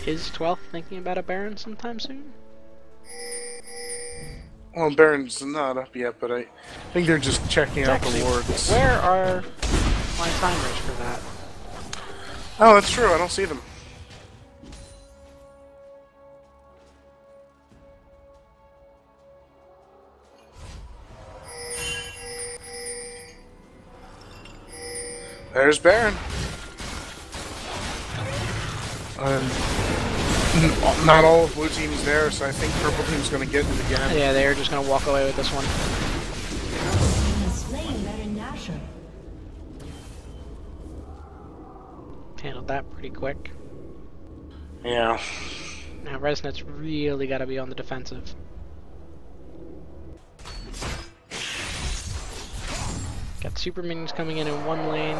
Is 12th thinking about a Baron sometime soon? Well, Baron's not up yet, but I think they're just checking out the wards. Where are my timers for that? Oh, that's true. I don't see them. There's Baron. Not all of blue team's there, so I think purple team's going to get it again. Yeah, they're just gonna walk away with this one. Team has slain Baron Nashor. Handled that pretty quick. Yeah. Now Resnet's really gotta be on the defensive. Got super minions coming in one lane.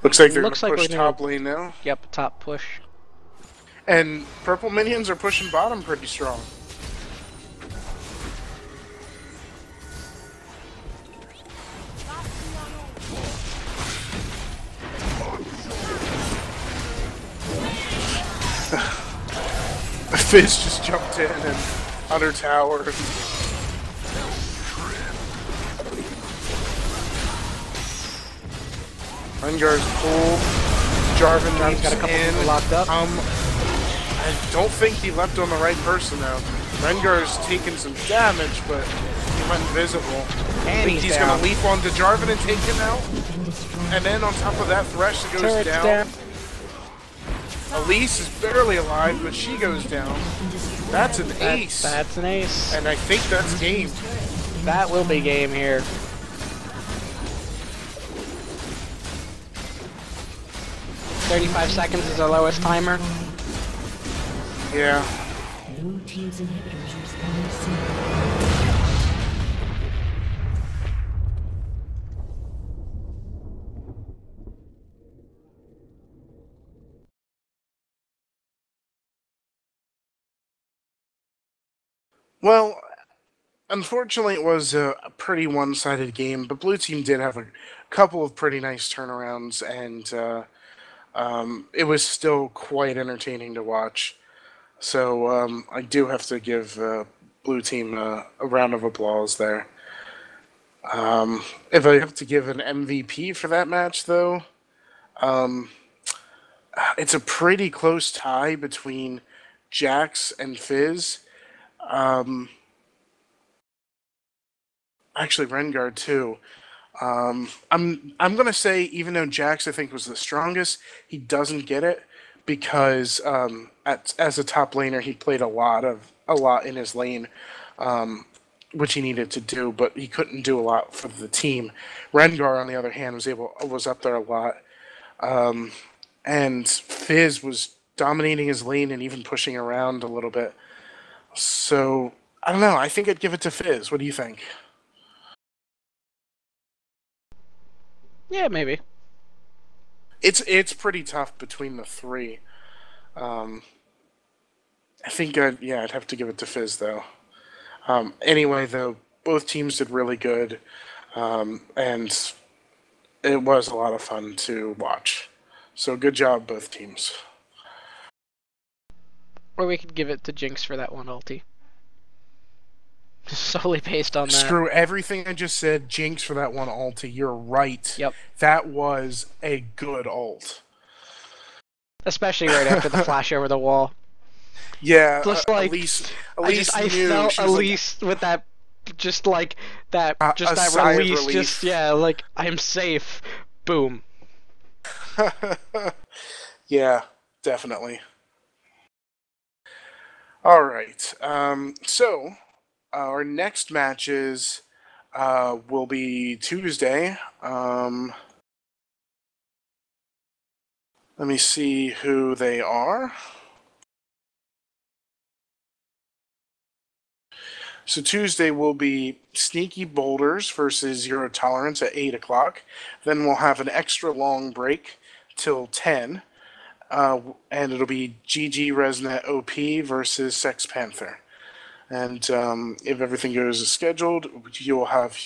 Looks like they're Looks going like to push we're gonna- top lane now. Yep, top push. And purple minions are pushing bottom pretty strong. Fizz just jumped in and under tower. Rengar's pulled. Jarvan Jarvan's got a couple in. people locked up. I don't think he leapt on the right person though. Rengar's taken some damage, but he went invisible. And Think he's down. gonna leap onto Jarvan and take him out. And then on top of that, Thresh goes Turret's down. Elise is barely alive, but she goes down. That's an ace. That's an ace. And I think that's game. That will be game here. "35 seconds is our lowest timer." Yeah. Blue team's inhibitors responding soon. Well, unfortunately, it was a pretty one-sided game, but Blue Team did have a couple of pretty nice turnarounds, and it was still quite entertaining to watch. So I do have to give Blue Team a round of applause there. If I have to give an MVP for that match, though, it's a pretty close tie between Jax and Fizz. Actually, Rengar too. I'm gonna say, even though Jax I think was the strongest, he doesn't get it because as a top laner he played a lot in his lane, which he needed to do, but he couldn't do a lot for the team. Rengar, on the other hand, was up there a lot, and Fizz was dominating his lane and even pushing around a little bit. So I don't know. I think I'd give it to Fizz. What do you think? Yeah, maybe. It's pretty tough between the three. I think I'd have to give it to Fizz though. Anyway, though, both teams did really good, and it was a lot of fun to watch. So good job, both teams. Or we could give it to Jinx for that one ulti. Solely based on that. Screw everything I just said. Jinx for that one ulti. You're right. Yep. That was a good ult. Especially right after the flash over the wall. Yeah, Just like Elise I knew. felt She was like, Elise with that, just like that, just a that sigh of release. relief. Just like I'm safe. Boom. Yeah, definitely. All right. So our next matches will be Tuesday. Let me see who they are. So Tuesday will be Sneaky Boulders versus Zero Tolerance at 8 o'clock. Then we'll have an extra long break till 10. And it'll be GG Resnet OP versus Sex Panther. And if everything goes as scheduled, you'll have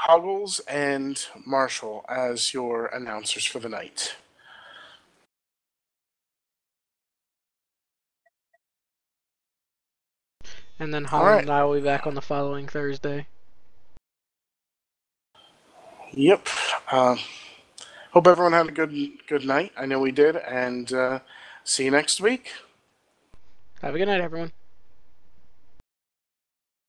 Hoggles and Marshall as your announcers for the night. And then Holland and I will be back on the following Thursday. Yep. Hope everyone had a good night. I know we did, and see you next week. Have a good night, everyone.